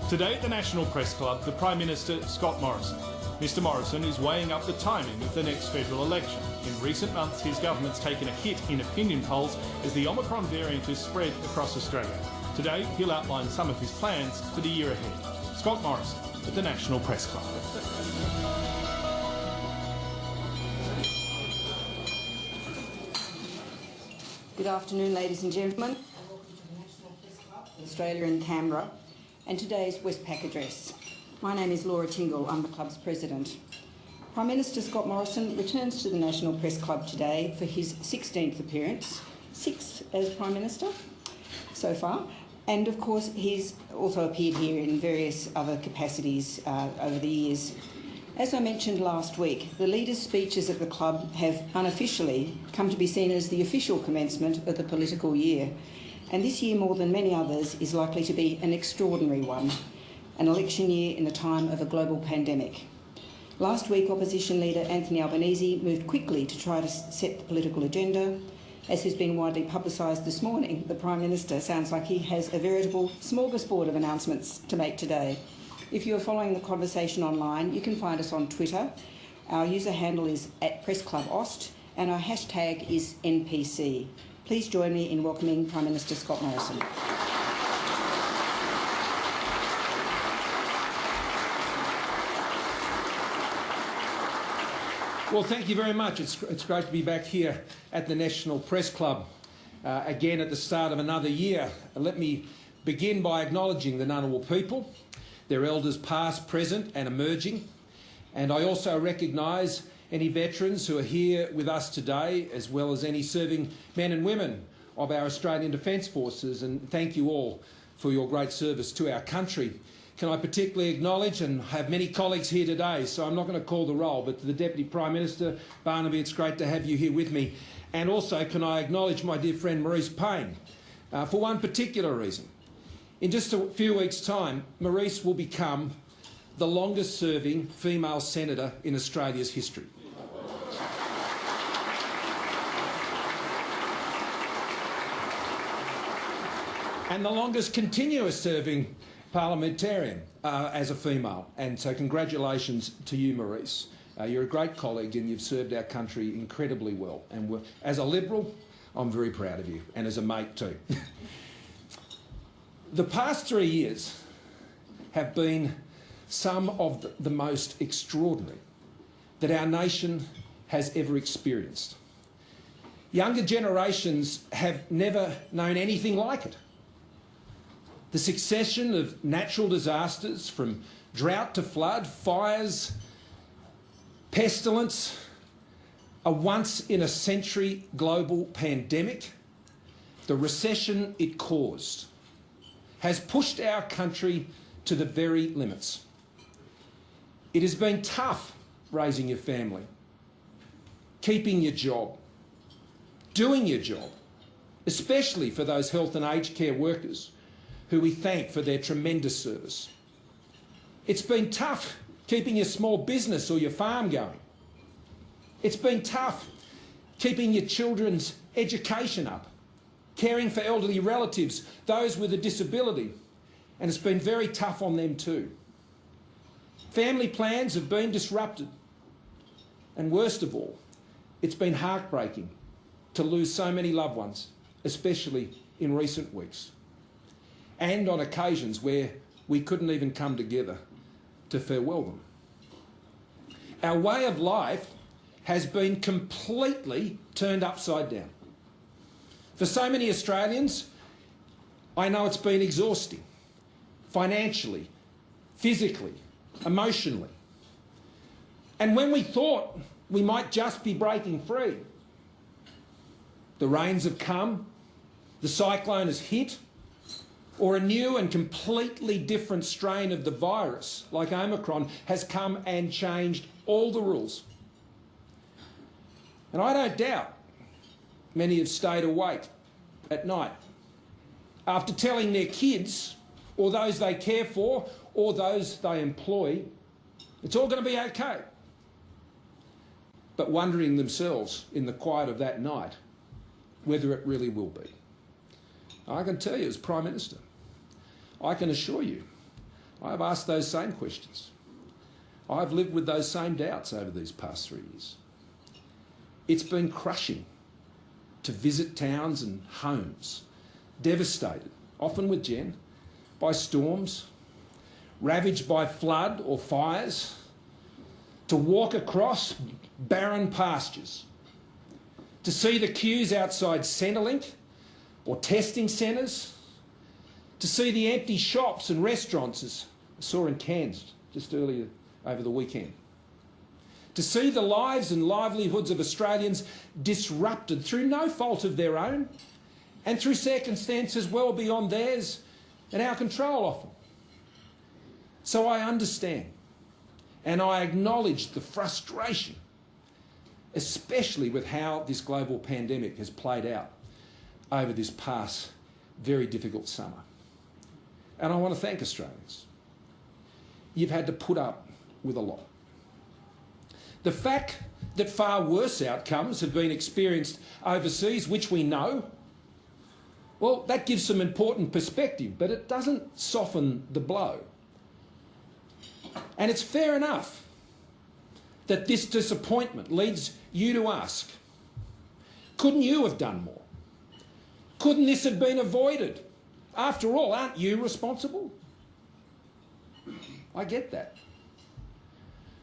Today at the National Press Club, the Prime Minister, Scott Morrison. Mr Morrison is weighing up the timing of the next federal election. In recent months, his government's taken a hit in opinion polls as the Omicron variant has spread across Australia. Today, he'll outline some of his plans for the year ahead. Scott Morrison at the National Press Club. Good afternoon, ladies and gentlemen. Welcome to the National Press Club, Australia in Canberra, and today's Westpac address. My name is Laura Tingle, I'm the club's president. Prime Minister Scott Morrison returns to the National Press Club today for his 16th appearance, 6th as Prime Minister so far, and of course he's also appeared here in various other capacities over the years. As I mentioned last week, the leaders' speeches at the club have unofficially come to be seen as the official commencement of the political year, and this year, more than many others, is likely to be an extraordinary one, an election year in a time of a global pandemic. Last week, opposition leader Anthony Albanese moved quickly to try to set the political agenda. As has been widely publicised this morning, the Prime Minister sounds like he has a veritable smorgasbord of announcements to make today. If you are following the conversation online, you can find us on Twitter. Our user handle is @PressClubAust and our hashtag is NPC. Please join me in welcoming Prime Minister Scott Morrison. Well, thank you very much. It's great to be back here at the National Press Club again at the start of another year. Let me begin by acknowledging the Ngunnawal people, their elders past, present and emerging, and I also recognise any veterans who are here with us today, as well as any serving men and women of our Australian Defence Forces, and thank you all for your great service to our country. Can I particularly acknowledge, and have many colleagues here today, so I'm not going to call the roll, but to the Deputy Prime Minister, Barnaby, it's great to have you here with me. And also can I acknowledge my dear friend Maurice Payne, for one particular reason. In just a few weeks' time, Maurice will become the longest-serving female senator in Australia's history. And the longest continuous-serving parliamentarian as a female. And so congratulations to you, Maurice. You're a great colleague and you've served our country incredibly well. And as a Liberal, I'm very proud of you, and as a mate too. The past 3 years have been some of the most extraordinary that our nation has ever experienced. Younger generations have never known anything like it. The succession of natural disasters, from drought to flood, fires, pestilence, a once-in-a-century global pandemic, the recession it caused, has pushed our country to the very limits. It has been tough raising your family, keeping your job, doing your job, especially for those health and aged care workers who we thank for their tremendous service. It's been tough keeping your small business or your farm going. It's been tough keeping your children's education up, caring for elderly relatives, those with a disability, and it's been very tough on them too. Family plans have been disrupted, and worst of all, it's been heartbreaking to lose so many loved ones, especially in recent weeks, and on occasions where we couldn't even come together to farewell them. Our way of life has been completely turned upside down. For so many Australians, I know it's been exhausting, financially, physically, emotionally. And when we thought we might just be breaking free, the rains have come, the cyclone has hit, or a new and completely different strain of the virus, like Omicron, has come and changed all the rules. And I don't doubt many have stayed awake at night after telling their kids, or those they care for, or those they employ, it's all going to be okay. But wondering themselves in the quiet of that night whether it really will be. I can tell you as Prime Minister, I can assure you I've asked those same questions. I've lived with those same doubts over these past 3 years. It's been crushing to visit towns and homes devastated, often with Jen, by storms, ravaged by flood or fires, to walk across barren pastures, to see the queues outside Centrelink or testing centres, to see the empty shops and restaurants, as I saw in Cairns just earlier over the weekend, to see the lives and livelihoods of Australians disrupted through no fault of their own and through circumstances well beyond theirs and our control often. So I understand and I acknowledge the frustration, especially with how this global pandemic has played out over this past very difficult summer. And I want to thank Australians. You've had to put up with a lot. The fact that far worse outcomes have been experienced overseas, which we know, well, that gives some important perspective, but it doesn't soften the blow. And it's fair enough that this disappointment leads you to ask, couldn't you have done more? Couldn't this have been avoided? After all, aren't you responsible? I get that.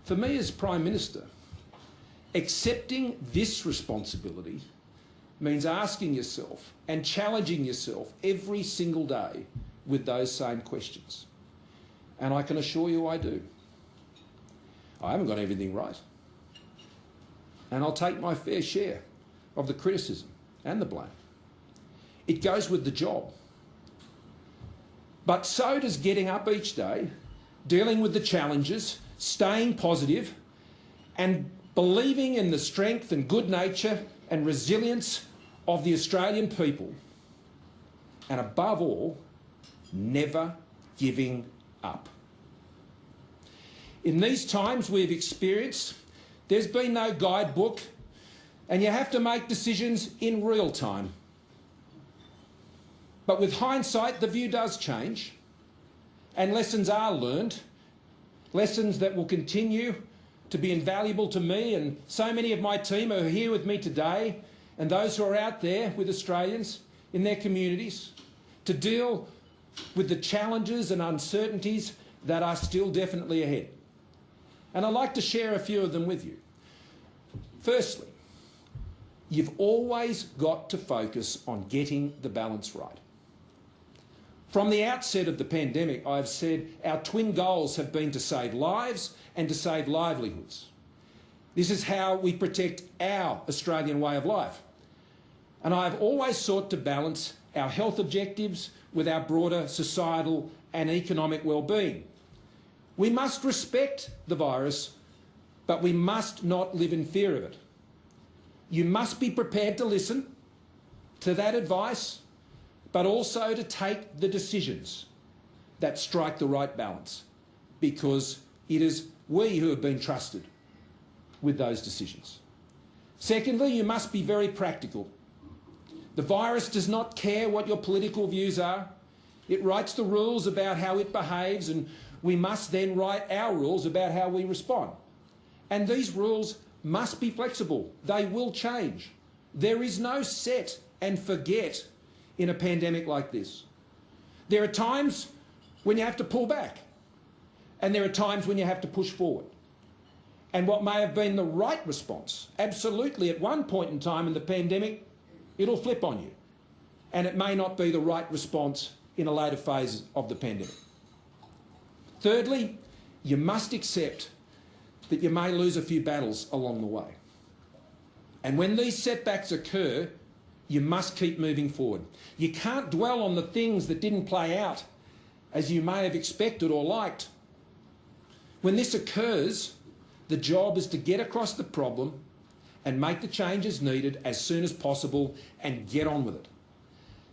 For me as Prime Minister, accepting this responsibility means asking yourself and challenging yourself every single day with those same questions. And I can assure you I do. I haven't got everything right. And I'll take my fair share of the criticism and the blame. It goes with the job. But so does getting up each day, dealing with the challenges, staying positive, and believing in the strength and good nature and resilience of the Australian people. And above all, never giving up. In these times we've experienced, there's been no guidebook, and you have to make decisions in real time. But with hindsight, the view does change, and lessons are learned, lessons that will continue to be invaluable to me and so many of my team who are here with me today, and those who are out there with Australians in their communities, to deal with the challenges and uncertainties that are still definitely ahead. And I'd like to share a few of them with you. Firstly, you've always got to focus on getting the balance right. From the outset of the pandemic, I've said our twin goals have been to save lives and to save livelihoods. This is how we protect our Australian way of life. And I've always sought to balance our health objectives with our broader societal and economic well-being. We must respect the virus, but we must not live in fear of it. You must be prepared to listen to that advice, but also to take the decisions that strike the right balance, because it is we who have been trusted with those decisions. Secondly, you must be very practical. The virus does not care what your political views are. It writes the rules about how it behaves, and we must then write our rules about how we respond. And these rules must be flexible. They will change. There is no set and forget in a pandemic like this. There are times when you have to pull back, and there are times when you have to push forward. And what may have been the right response, absolutely at one point in time in the pandemic, it'll flip on you. And it may not be the right response in a later phase of the pandemic. Thirdly, you must accept that you may lose a few battles along the way. And when these setbacks occur, you must keep moving forward. You can't dwell on the things that didn't play out as you may have expected or liked. When this occurs, the job is to get across the problem and make the changes needed as soon as possible and get on with it.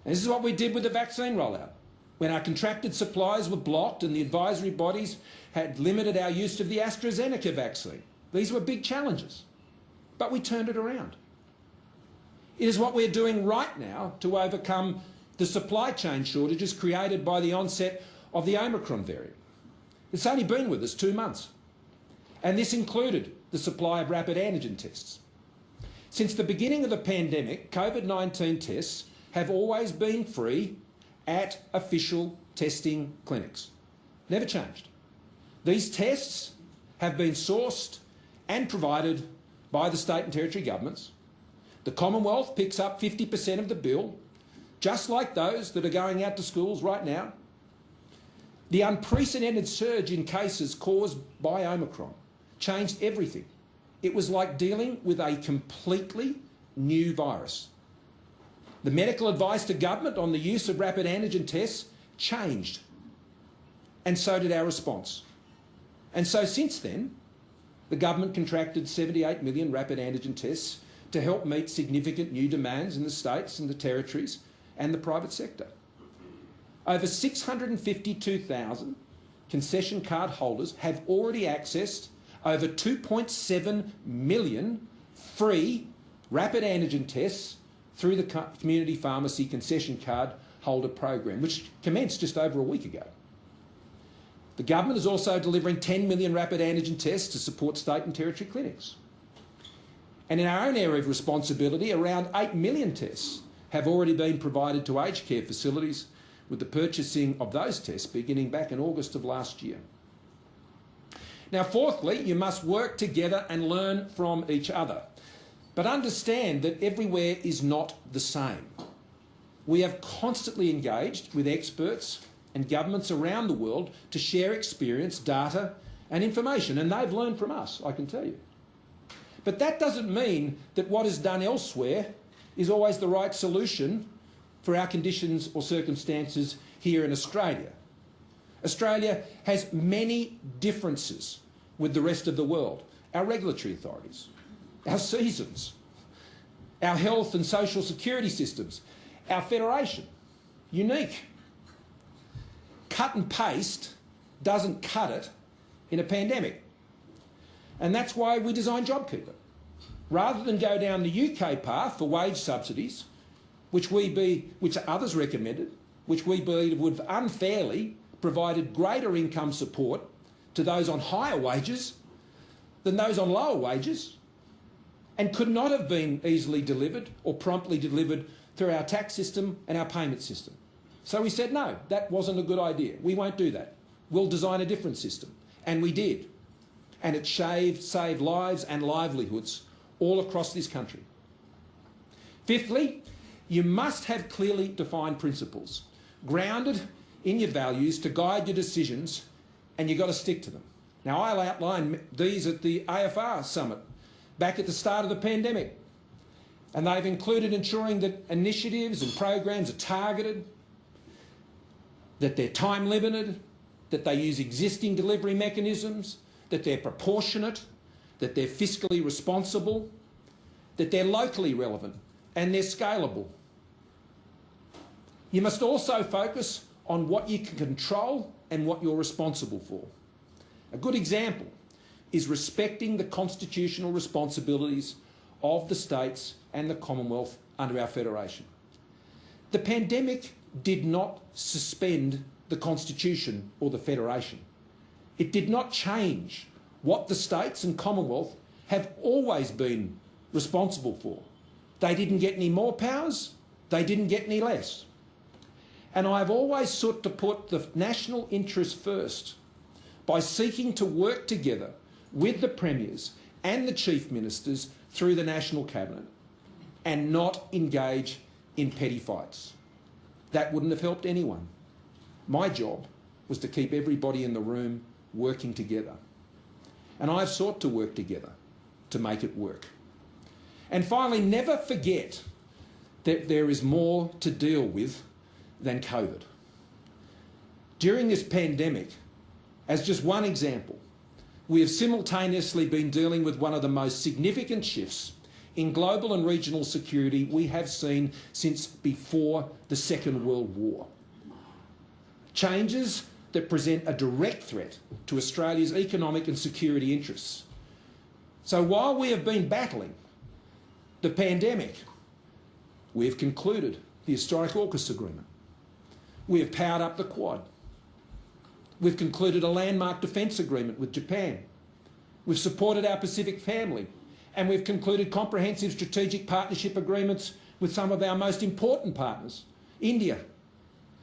And this is what we did with the vaccine rollout. When our contracted supplies were blocked and the advisory bodies had limited our use of the AstraZeneca vaccine. These were big challenges, but we turned it around. It is what we're doing right now to overcome the supply chain shortages created by the onset of the Omicron variant. It's only been with us 2 months. And this included the supply of rapid antigen tests. Since the beginning of the pandemic, COVID-19 tests have always been free at official testing clinics. Never changed. These tests have been sourced and provided by the state and territory governments. The Commonwealth picks up 50% of the bill, just like those that are going out to schools right now. The unprecedented surge in cases caused by Omicron changed everything. It was like dealing with a completely new virus. The medical advice to government on the use of rapid antigen tests changed, and so did our response. And so since then, the government contracted 78 million rapid antigen tests to help meet significant new demands in the states and the territories and the private sector. Over 652,000 concession card holders have already accessed over 2.7 million free rapid antigen tests through the Community Pharmacy Concession Card Holder Program, which commenced just over a week ago. The government is also delivering 10 million rapid antigen tests to support state and territory clinics. And in our own area of responsibility, around 8 million tests have already been provided to aged care facilities, with the purchasing of those tests beginning back in August of last year. Now, fourthly, you must work together and learn from each other. But understand that everywhere is not the same. We have constantly engaged with experts and governments around the world to share experience, data and information, and they've learned from us, I can tell you. But that doesn't mean that what is done elsewhere is always the right solution for our conditions or circumstances here in Australia. Australia has many differences with the rest of the world. Our regulatory authorities, our seasons, our health and social security systems, our federation, unique. Cut and paste doesn't cut it in a pandemic. And that's why we designed JobKeeper. Rather than go down the UK path for wage subsidies, which others recommended, which we believe would have unfairly provided greater income support to those on higher wages than those on lower wages, and could not have been easily delivered or promptly delivered through our tax system and our payment system. So we said, no, that wasn't a good idea. We won't do that. We'll design a different system. And we did. And it saved lives and livelihoods all across this country. Fifthly, you must have clearly defined principles, grounded in your values to guide your decisions, and you've got to stick to them. Now, I'll outline these at the AFR summit back at the start of the pandemic, and they've included ensuring that initiatives and programs are targeted, that they're time limited, that they use existing delivery mechanisms, that they're proportionate, that they're fiscally responsible, that they're locally relevant, and they're scalable. You must also focus on what you can control and what you're responsible for. A good example is respecting the constitutional responsibilities of the states and the Commonwealth under our federation. The pandemic did not suspend the Constitution or the Federation. It did not change what the states and Commonwealth have always been responsible for. They didn't get any more powers, they didn't get any less. And I've always sought to put the national interest first by seeking to work together with the premiers and the chief ministers through the National Cabinet and not engage in petty fights. That wouldn't have helped anyone. My job was to keep everybody in the room working together. And I've sought to work together to make it work. And finally, never forget that there is more to deal with than COVID. During this pandemic, as just one example, we have simultaneously been dealing with one of the most significant shifts in global and regional security we have seen since before the Second World War. Changes that present a direct threat to Australia's economic and security interests. So while we have been battling the pandemic, we have concluded the historic AUKUS agreement. We have powered up the Quad. We've concluded a landmark defence agreement with Japan. We've supported our Pacific family, and we've concluded comprehensive strategic partnership agreements with some of our most important partners. India,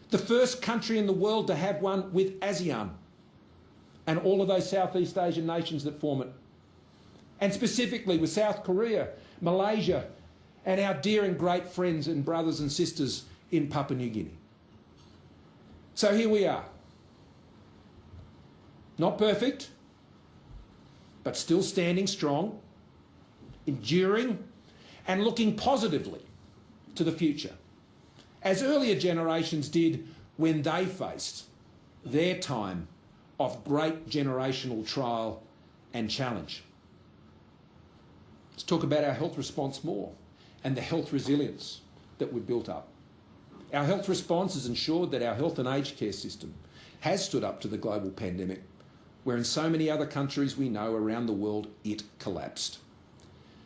the first country in the world to have one with ASEAN, and all of those Southeast Asian nations that form it. And specifically with South Korea, Malaysia, and our dear and great friends and brothers and sisters in Papua New Guinea. So here we are. Not perfect, but still standing strong, enduring, and looking positively to the future, as earlier generations did when they faced their time of great generational trial and challenge. Let's talk about our health response more and the health resilience that we've built up. Our health response has ensured that our health and aged care system has stood up to the global pandemic, where in so many other countries we know around the world it collapsed.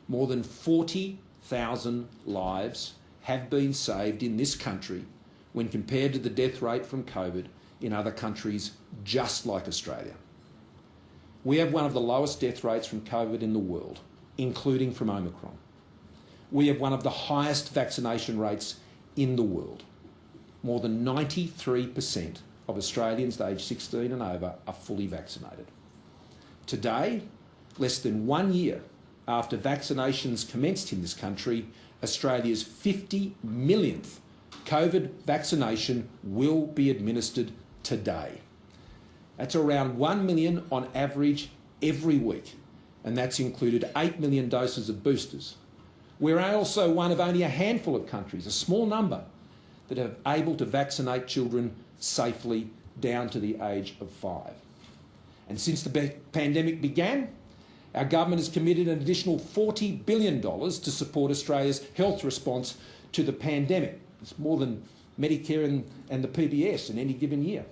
More than 40,000 lives have been saved in this country when compared to the death rate from COVID in other countries just like Australia. We have one of the lowest death rates from COVID in the world, including from Omicron. We have one of the highest vaccination rates in the world. More than 93% of Australians aged 16 and over are fully vaccinated. Today, less than 1 year after vaccinations commenced in this country, Australia's 50 millionth COVID vaccination will be administered today. That's around 1 million on average every week, and that's included 8 million doses of boosters. We're also one of only a handful of countries, a small number, that are able to vaccinate children safely down to the age of 5. And since the pandemic began, our government has committed an additional $40 billion to support Australia's health response to the pandemic. It's more than Medicare and the PBS in any given year.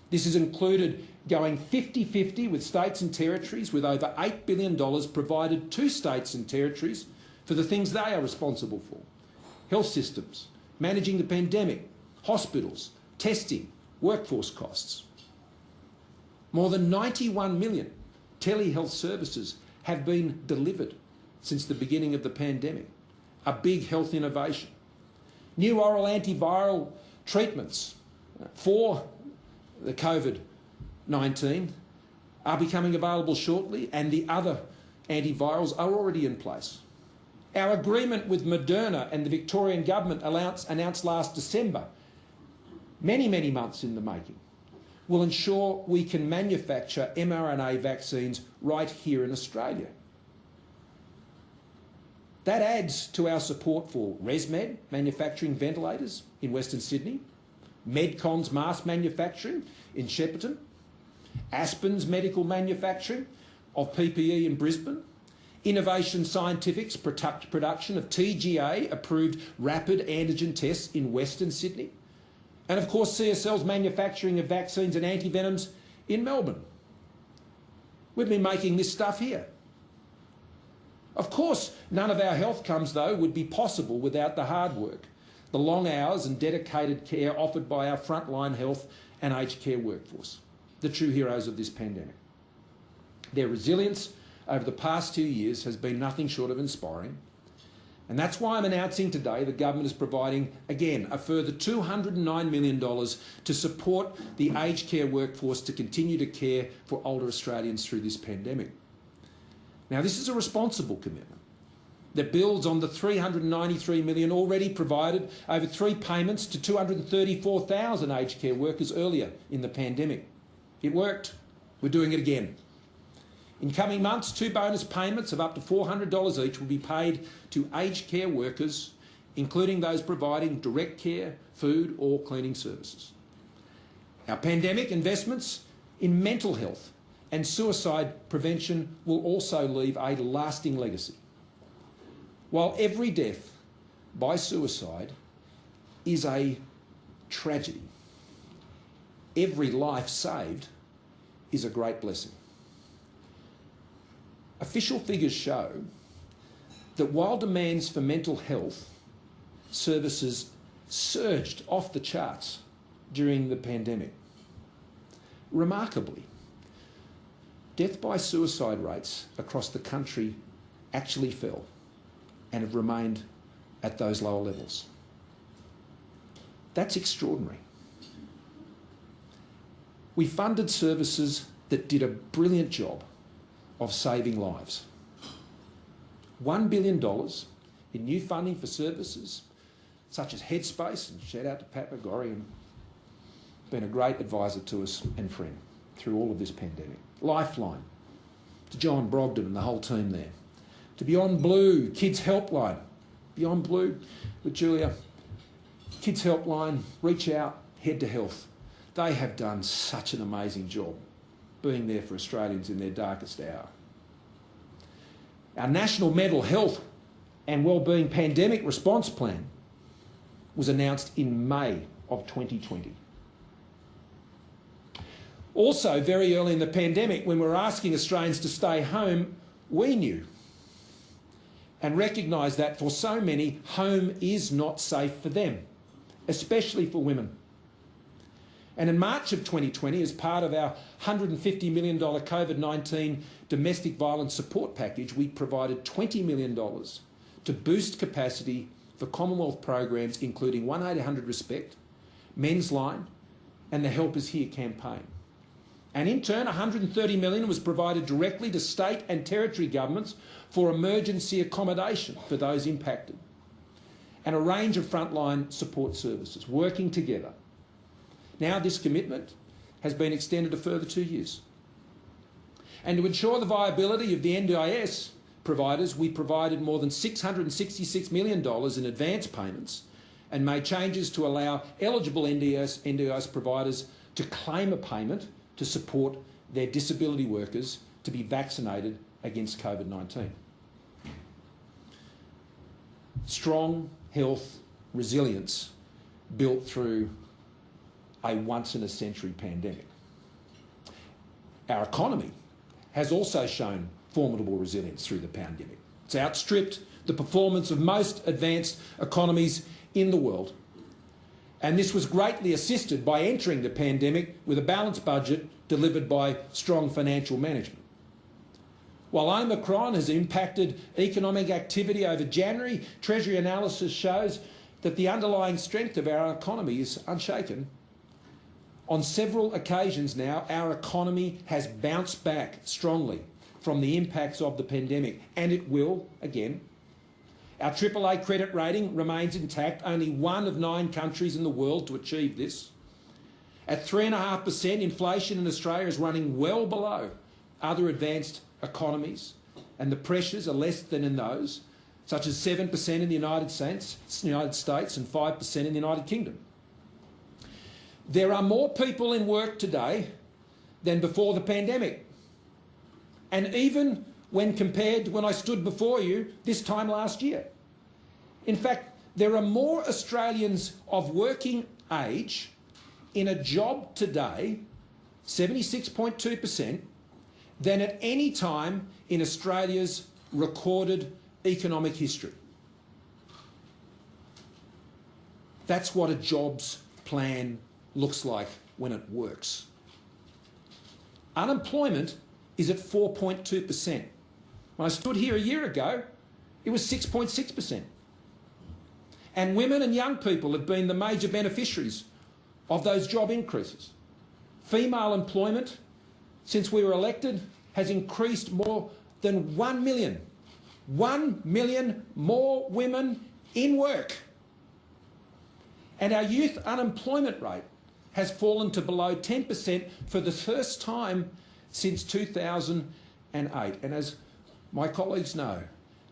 This has included going 50-50 with states and territories, with over $8 billion provided to states and territories for the things they are responsible for: health systems, managing the pandemic, hospitals, testing, workforce costs. More than 91 million telehealth services have been delivered since the beginning of the pandemic, a big health innovation. New oral antiviral treatments for the COVID-19 are becoming available shortly, and the other antivirals are already in place. Our agreement with Moderna and the Victorian government announced last December, many months in the making, will ensure we can manufacture mRNA vaccines right here in Australia. That adds to our support for ResMed manufacturing ventilators in Western Sydney, Medcon's mask manufacturing in Shepparton, Aspen's medical manufacturing of PPE in Brisbane, Innovation Scientific's production of TGA-approved rapid antigen tests in Western Sydney, and of course CSL's manufacturing of vaccines and antivenoms in Melbourne. We've been making this stuff here. Of course, none of our health comes, though, would be possible without the hard work, the long hours and dedicated care offered by our frontline health and aged care workforce, the true heroes of this pandemic. Their resilience over the past 2 years has been nothing short of inspiring, and that's why I'm announcing today the government is providing, again, a further $209 million to support the aged care workforce to continue to care for older Australians through this pandemic. Now, this is a responsible commitment that builds on the $393 million already provided over 3 payments to 234,000 aged care workers earlier in the pandemic. It worked. We're doing it again. In coming months, 2 bonus payments of up to $400 each will be paid to aged care workers, including those providing direct care, food or cleaning services. Our pandemic investments in mental health and suicide prevention will also leave a lasting legacy. While every death by suicide is a tragedy, every life saved is a great blessing. Official figures show that while demands for mental health services surged off the charts during the pandemic, remarkably, death by suicide rates across the country actually fell and have remained at those lower levels. That's extraordinary. We funded services that did a brilliant job of saving lives. $1 billion in new funding for services such as Headspace, and shout out to Pat McGorry, been a great advisor to us and friend through all of this pandemic. Lifeline, to John Brogdon and the whole team there. To Beyond Blue, Kids Helpline. Beyond Blue with Julia. Kids Helpline, reach out, head to health. They have done such an amazing job being there for Australians in their darkest hour. Our National Mental Health and Wellbeing Pandemic Response Plan was announced in May of 2020. Also, very early in the pandemic, when we were asking Australians to stay home, we knew and recognised that for so many, home is not safe for them, especially for women. And in March of 2020, as part of our $150 million COVID-19 domestic violence support package, we provided $20 million to boost capacity for Commonwealth programs including 1800 Respect, Men's Line and the Help Is Here campaign. And in turn, $130 million was provided directly to state and territory governments for emergency accommodation for those impacted, and a range of frontline support services working together. Now this commitment has been extended a further 2 years. And to ensure the viability of the NDIS providers, we provided more than $666 million in advance payments and made changes to allow eligible NDIS providers to claim a payment to support their disability workers to be vaccinated against COVID-19. Strong health resilience built through a once-in-a-century pandemic. Our economy has also shown formidable resilience through the pandemic. It's outstripped the performance of most advanced economies in the world. And this was greatly assisted by entering the pandemic with a balanced budget delivered by strong financial management. While Omicron has impacted economic activity over January, Treasury analysis shows that the underlying strength of our economy is unshaken. On several occasions now, our economy has bounced back strongly from the impacts of the pandemic, and it will again. Our AAA credit rating remains intact, only one of 9 countries in the world to achieve this. At 3.5%, inflation in Australia is running well below other advanced economies, and the pressures are less than in those, such as 7% in the United States and 5% in the United Kingdom. There are more people in work today than before the pandemic. And even when compared to when I stood before you this time last year. In fact, there are more Australians of working age in a job today, 76.2%, than at any time in Australia's recorded economic history. That's what a jobs plan looks like when it works. Unemployment is at 4.2%. When I stood here a year ago, it was 6.6%. And women and young people have been the major beneficiaries of those job increases. Female employment, since we were elected, has increased more than 1 million. 1 million more women in work. And our youth unemployment rate has fallen to below 10% for the first time since 2008. And as my colleagues know,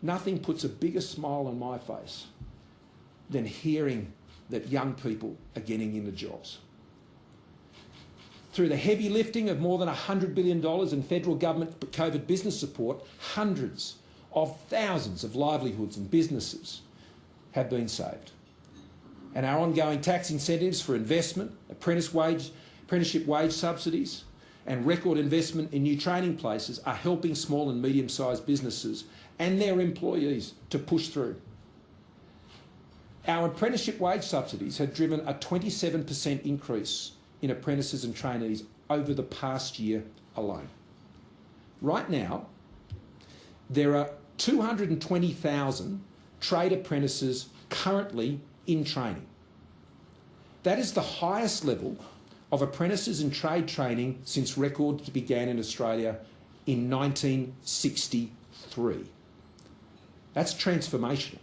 nothing puts a bigger smile on my face than hearing that young people are getting into jobs. Through the heavy lifting of more than $100 billion in federal government COVID business support, hundreds of thousands of livelihoods and businesses have been saved. And our ongoing tax incentives for investment, apprenticeship wage subsidies and record investment in new training places are helping small and medium-sized businesses and their employees to push through. Our apprenticeship wage subsidies have driven a 27% increase in apprentices and trainees over the past year alone. Right now, there are 220,000 trade apprentices currently in training. That is the highest level of apprentices in trade training since records began in Australia in 1963. That's transformational.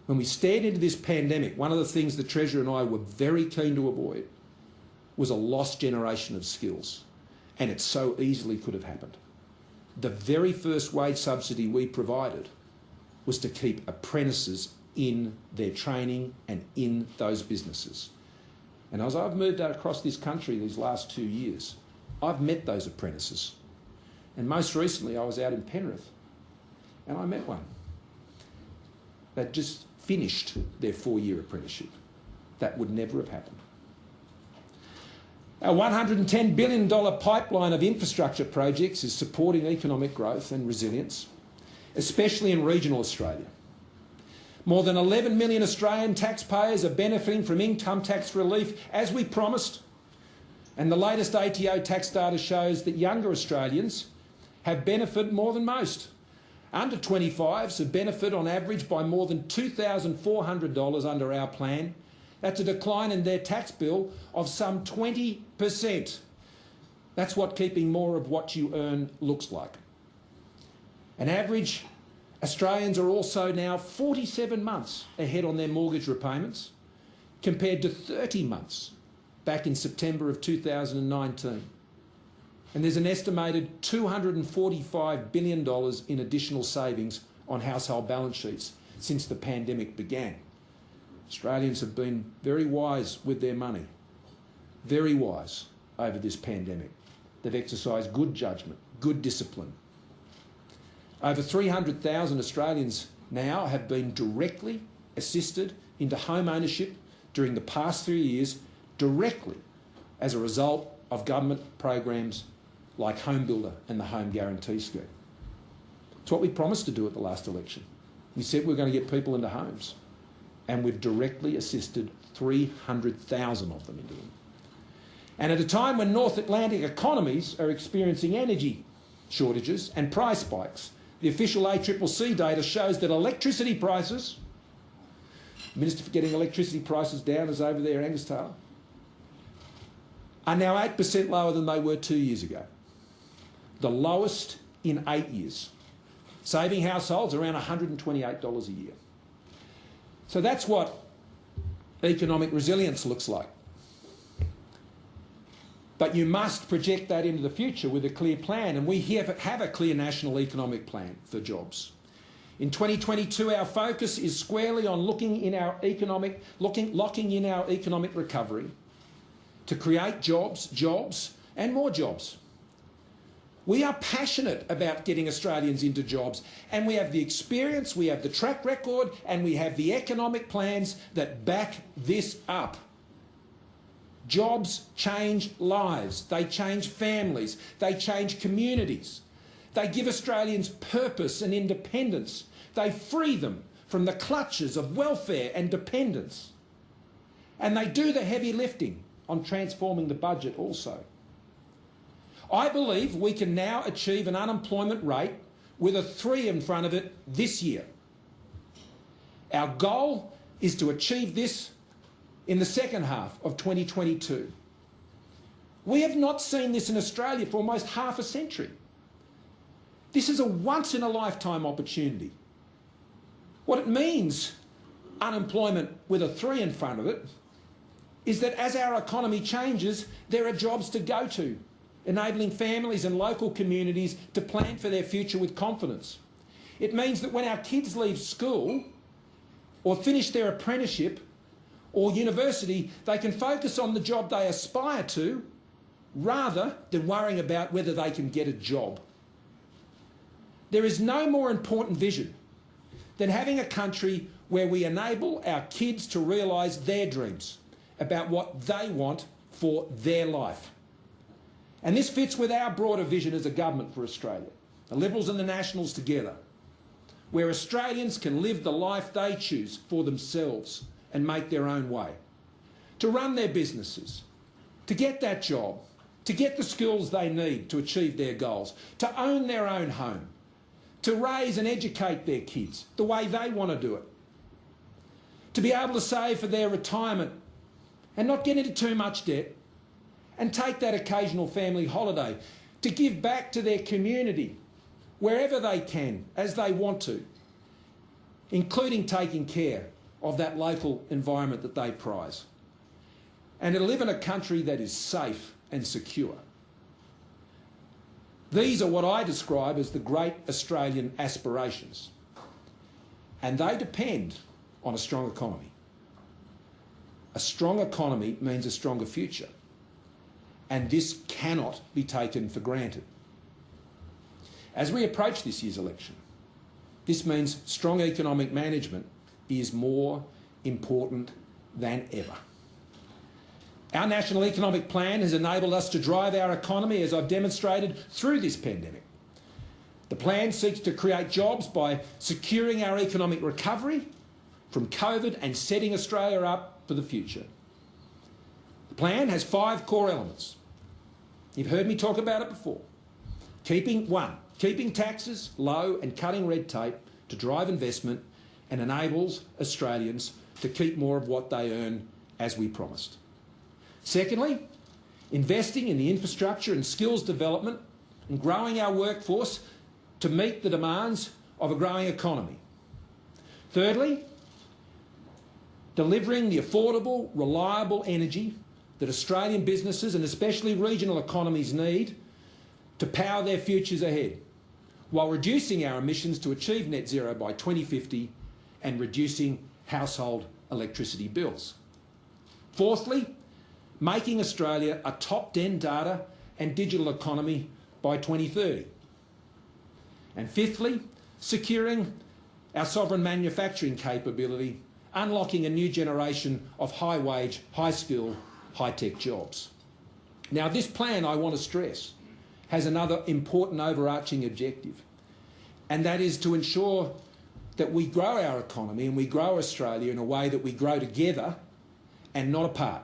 When we stared into this pandemic, one of the things the Treasurer and I were very keen to avoid was a lost generation of skills, and it so easily could have happened. The very first wage subsidy we provided was to keep apprentices in their training and in those businesses. And as I've moved out across this country these last 2 years, I've met those apprentices. And most recently I was out in Penrith and I met one that just finished their 4-year apprenticeship. That would never have happened. Our $110 billion pipeline of infrastructure projects is supporting economic growth and resilience, especially in regional Australia. More than 11 million Australian taxpayers are benefiting from income tax relief, as we promised. And the latest ATO tax data shows that younger Australians have benefited more than most. Under 25s have benefited on average by more than $2,400 under our plan. That's a decline in their tax bill of some 20%. That's what keeping more of what you earn looks like. An average Australians are also now 47 months ahead on their mortgage repayments, compared to 30 months back in September of 2019. And there's an estimated $245 billion in additional savings on household balance sheets since the pandemic began. Australians have been very wise with their money, very wise over this pandemic. They've exercised good judgment, good discipline. Over 300,000 Australians now have been directly assisted into home ownership during the past 3 years, directly as a result of government programs like Home Builder and the Home Guarantee Scheme. It's what we promised to do at the last election. We said we were going to get people into homes, and we've directly assisted 300,000 of them into them. And at a time when North Atlantic economies are experiencing energy shortages and price spikes, the official ACCC data shows that electricity prices, the Minister for getting electricity prices down is over there, Angus Taylor, are now 8% lower than they were 2 years ago. The lowest in 8 years. Saving households around $128 a year. So that's what economic resilience looks like. But you must project that into the future with a clear plan, and we have a clear national economic plan for jobs. In 2022, our focus is squarely on locking in our economic recovery to create jobs, and more jobs. We are passionate about getting Australians into jobs, and we have the experience, we have the track record, and we have the economic plans that back this up. Jobs change lives, they change families, they change communities. They give Australians purpose and independence. They free them from the clutches of welfare and dependence. And they do the heavy lifting on transforming the budget also. I believe we can now achieve an unemployment rate with a 3 in front of it this year. Our goal is to achieve this in the second half of 2022. We have not seen this in Australia for almost half a century. This is a once-in-a-lifetime opportunity. What it means, unemployment with a 3 in front of it, is that as our economy changes, there are jobs to go to, enabling families and local communities to plan for their future with confidence. It means that when our kids leave school or finish their apprenticeship or university, they can focus on the job they aspire to rather than worrying about whether they can get a job. There is no more important vision than having a country where we enable our kids to realise their dreams about what they want for their life. And this fits with our broader vision as a government for Australia, the Liberals and the Nationals together, where Australians can live the life they choose for themselves and make their own way, to run their businesses, to get that job, to get the skills they need to achieve their goals, to own their own home, to raise and educate their kids the way they want to do it, to be able to save for their retirement and not get into too much debt, and take that occasional family holiday, to give back to their community wherever they can, as they want to, including taking care of that local environment that they prize, and to live in a country that is safe and secure. These are what I describe as the great Australian aspirations, and they depend on a strong economy. A strong economy means a stronger future, and this cannot be taken for granted. As we approach this year's election, this means strong economic management is more important than ever. Our National Economic Plan has enabled us to drive our economy, as I've demonstrated, through this pandemic. The plan seeks to create jobs by securing our economic recovery from COVID and setting Australia up for the future. The plan has 5 core elements. You've heard me talk about it before. Keeping taxes low and cutting red tape to drive investment and enables Australians to keep more of what they earn, as we promised. Secondly, investing in the infrastructure and skills development and growing our workforce to meet the demands of a growing economy. Thirdly, delivering the affordable, reliable energy that Australian businesses and especially regional economies need to power their futures ahead, while reducing our emissions to achieve net zero by 2050 and reducing household electricity bills. Fourthly, making Australia a top 10 data and digital economy by 2030. And fifthly, securing our sovereign manufacturing capability, unlocking a new generation of high-wage, high-skill, high-tech jobs. Now, this plan, I want to stress, has another important overarching objective, and that is to ensure that we grow our economy and we grow Australia in a way that we grow together and not apart.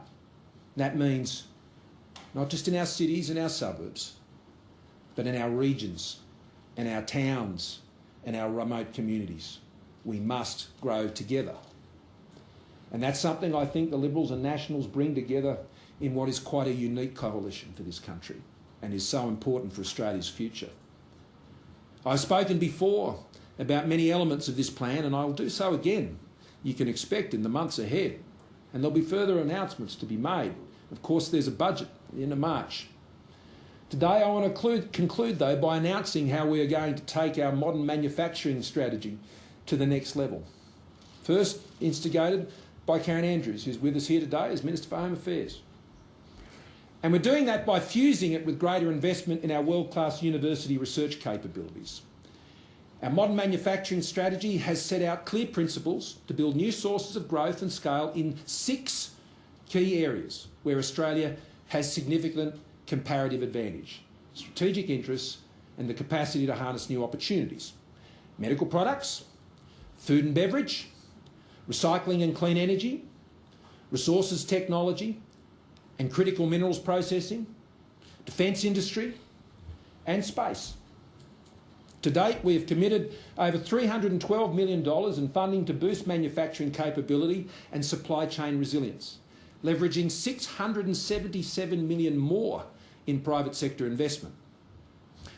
That means not just in our cities and our suburbs, but in our regions and our towns and our remote communities. We must grow together. And that's something I think the Liberals and Nationals bring together in what is quite a unique coalition for this country and is so important for Australia's future. I've spoken before about many elements of this plan, and I will do so again, you can expect, in the months ahead. And there'll be further announcements to be made. Of course, there's a budget at the end of March. Today, I want to conclude, though, by announcing how we are going to take our modern manufacturing strategy to the next level. First, instigated by Karen Andrews, who's with us here today as Minister for Home Affairs. And we're doing that by fusing it with greater investment in our world-class university research capabilities. Our modern manufacturing strategy has set out clear principles to build new sources of growth and scale in 6 key areas where Australia has significant comparative advantage, strategic interests and the capacity to harness new opportunities. Medical products, food and beverage, recycling and clean energy, resources technology and critical minerals processing, defence industry and space. To date, we have committed over $312 million in funding to boost manufacturing capability and supply chain resilience, leveraging $677 million more in private sector investment.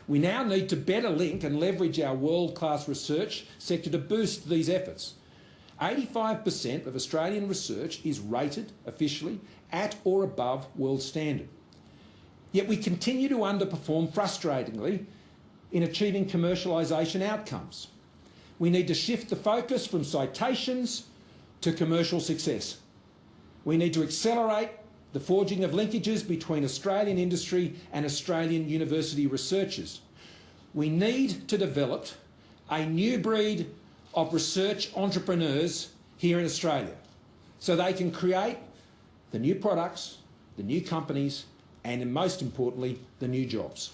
We now need to better link and leverage our world-class research sector to boost these efforts. 85% of Australian research is rated officially at or above world standard. Yet we continue to underperform frustratingly in achieving commercialisation outcomes. We need to shift the focus from citations to commercial success. We need to accelerate the forging of linkages between Australian industry and Australian university researchers. We need to develop a new breed of research entrepreneurs here in Australia so they can create the new products, the new companies, and most importantly, the new jobs.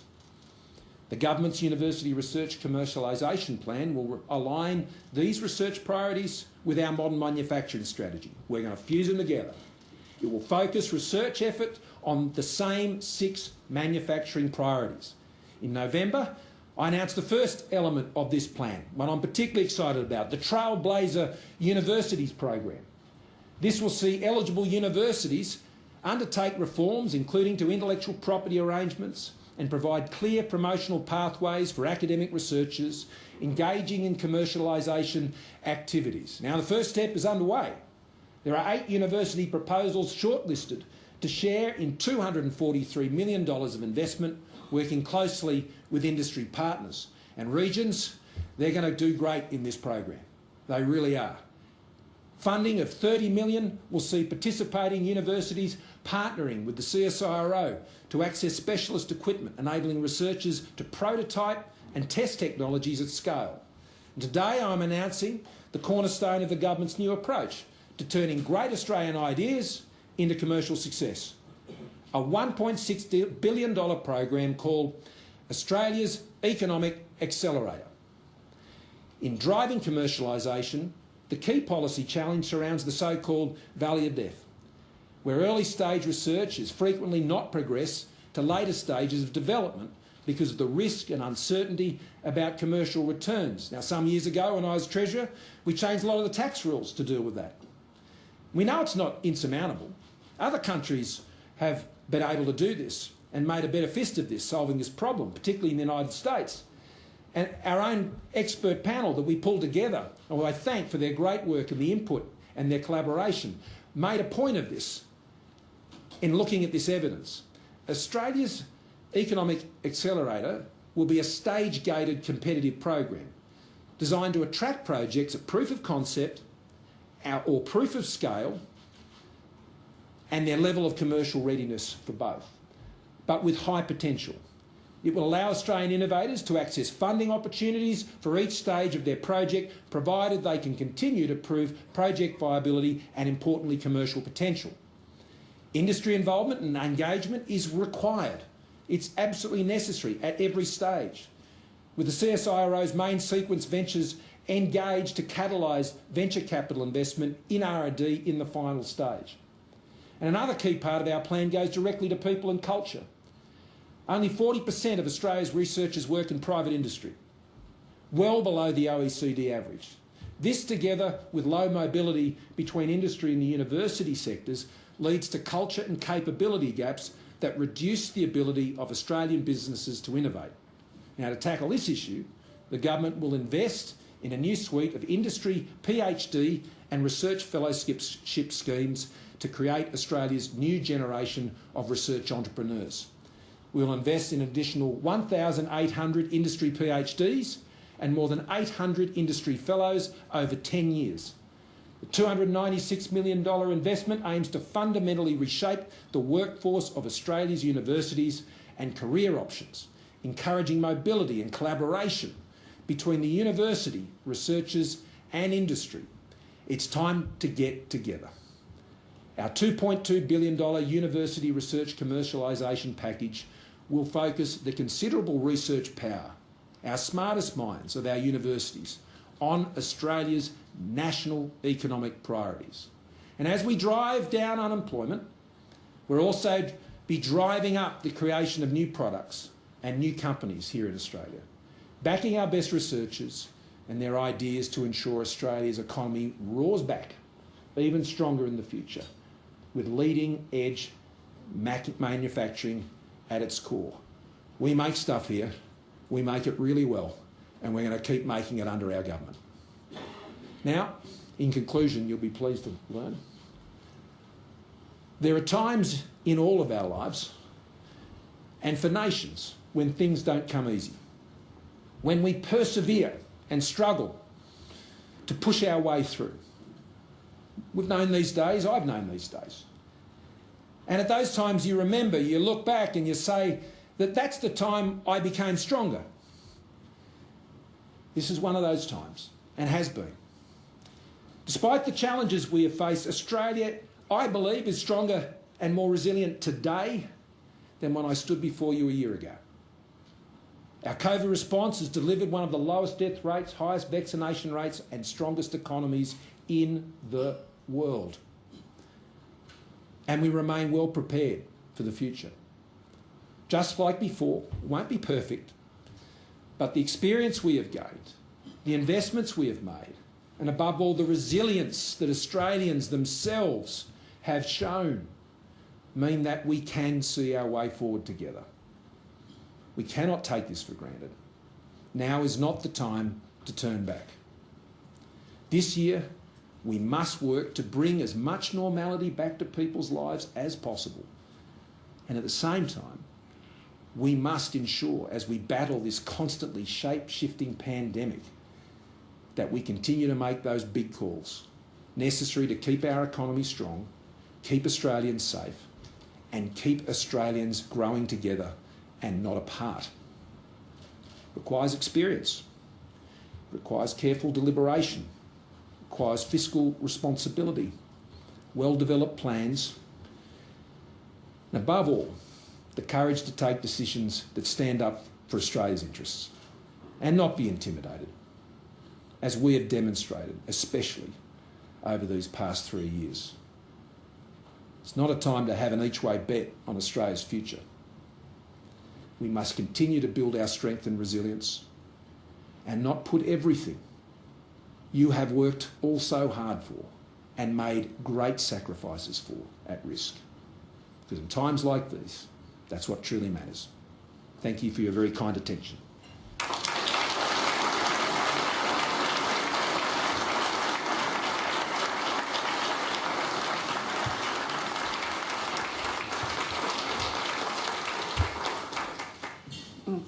The government's University Research Commercialisation Plan will align these research priorities with our modern manufacturing strategy. We're going to fuse them together. It will focus research effort on the same 6 manufacturing priorities. In November, I announced the first element of this plan, one I'm particularly excited about, the Trailblazer Universities program. This will see eligible universities undertake reforms, including to intellectual property arrangements, and provide clear promotional pathways for academic researchers engaging in commercialisation activities. Now, the first step is underway. There are 8 university proposals shortlisted to share in $243 million of investment, working closely with industry partners. And regions, they're going to do great in this program. They really are. Funding of $30 million will see participating universities partnering with the CSIRO to access specialist equipment, enabling researchers to prototype and test technologies at scale. And today I'm announcing the cornerstone of the government's new approach to turning great Australian ideas into commercial success. A $1.6 billion program called Australia's Economic Accelerator. In driving commercialisation, the key policy challenge surrounds the so-called valley of death, where early stage research is frequently not progressed to later stages of development because of the risk and uncertainty about commercial returns. Now, some years ago when I was Treasurer, we changed a lot of the tax rules to deal with that. We know it's not insurmountable. Other countries have been able to do this and made a better fist of this, solving this problem, particularly in the United States. And our own expert panel that we pulled together, who I thank for their great work and the input and their collaboration, made a point of this in looking at this evidence. Australia's Economic Accelerator will be a stage-gated competitive program designed to attract projects at proof of concept or proof of scale and their level of commercial readiness for both, but with high potential. It will allow Australian innovators to access funding opportunities for each stage of their project, provided they can continue to prove project viability and, importantly, commercial potential. Industry involvement and engagement is required. It's absolutely necessary at every stage. With the CSIRO's main sequence ventures engaged to catalyse venture capital investment in R&D in the final stage. And another key part of our plan goes directly to people and culture. Only 40% of Australia's researchers work in private industry, well below the OECD average. This, together with low mobility between industry and the university sectors, leads to culture and capability gaps that reduce the ability of Australian businesses to innovate. Now, to tackle this issue, the government will invest in a new suite of industry, PhD and research fellowship schemes to create Australia's new generation of research entrepreneurs. We'll invest in an additional 1,800 industry PhDs and more than 800 industry fellows over 10 years. The $296 million investment aims to fundamentally reshape the workforce of Australia's universities and career options, encouraging mobility and collaboration between the university, researchers and industry. It's time to get together. Our $2.2 billion university research commercialisation package will focus the considerable research power, our smartest minds of our universities, on Australia's national economic priorities. And as we drive down unemployment, we'll also be driving up the creation of new products and new companies here in Australia, backing our best researchers and their ideas to ensure Australia's economy roars back even stronger in the future, with leading-edge manufacturing at its core. We make stuff here, we make it really well, and we're going to keep making it under our government. Now, in conclusion, you'll be pleased to learn, there are times in all of our lives, and for nations, when things don't come easy, when we persevere and struggle to push our way through. We've known these days, I've known these days. And at those times you remember, you look back and you say that that's the time I became stronger. This is one of those times, and has been. Despite the challenges we have faced, Australia, I believe, is stronger and more resilient today than when I stood before you a year ago. Our COVID response has delivered one of the lowest death rates, highest vaccination rates and strongest economies in the world. And we remain well prepared for the future. Just like before, it won't be perfect, but the experience we have gained, the investments we have made, and above all the resilience that Australians themselves have shown mean that we can see our way forward together. We cannot take this for granted. Now is not the time to turn back. This year, we must work to bring as much normality back to people's lives as possible. And at the same time, we must ensure, as we battle this constantly shape-shifting pandemic, that we continue to make those big calls necessary to keep our economy strong, keep Australians safe, and keep Australians growing together and not apart. It requires experience, it requires careful deliberation, it requires fiscal responsibility, well-developed plans, and above all, the courage to take decisions that stand up for Australia's interests and not be intimidated, as we have demonstrated, especially over these past 3 years. It's not a time to have an each-way bet on Australia's future. We must continue to build our strength and resilience and not put everything you have worked all so hard for and made great sacrifices for at risk. Because in times like these, that's what truly matters. Thank you for your very kind attention.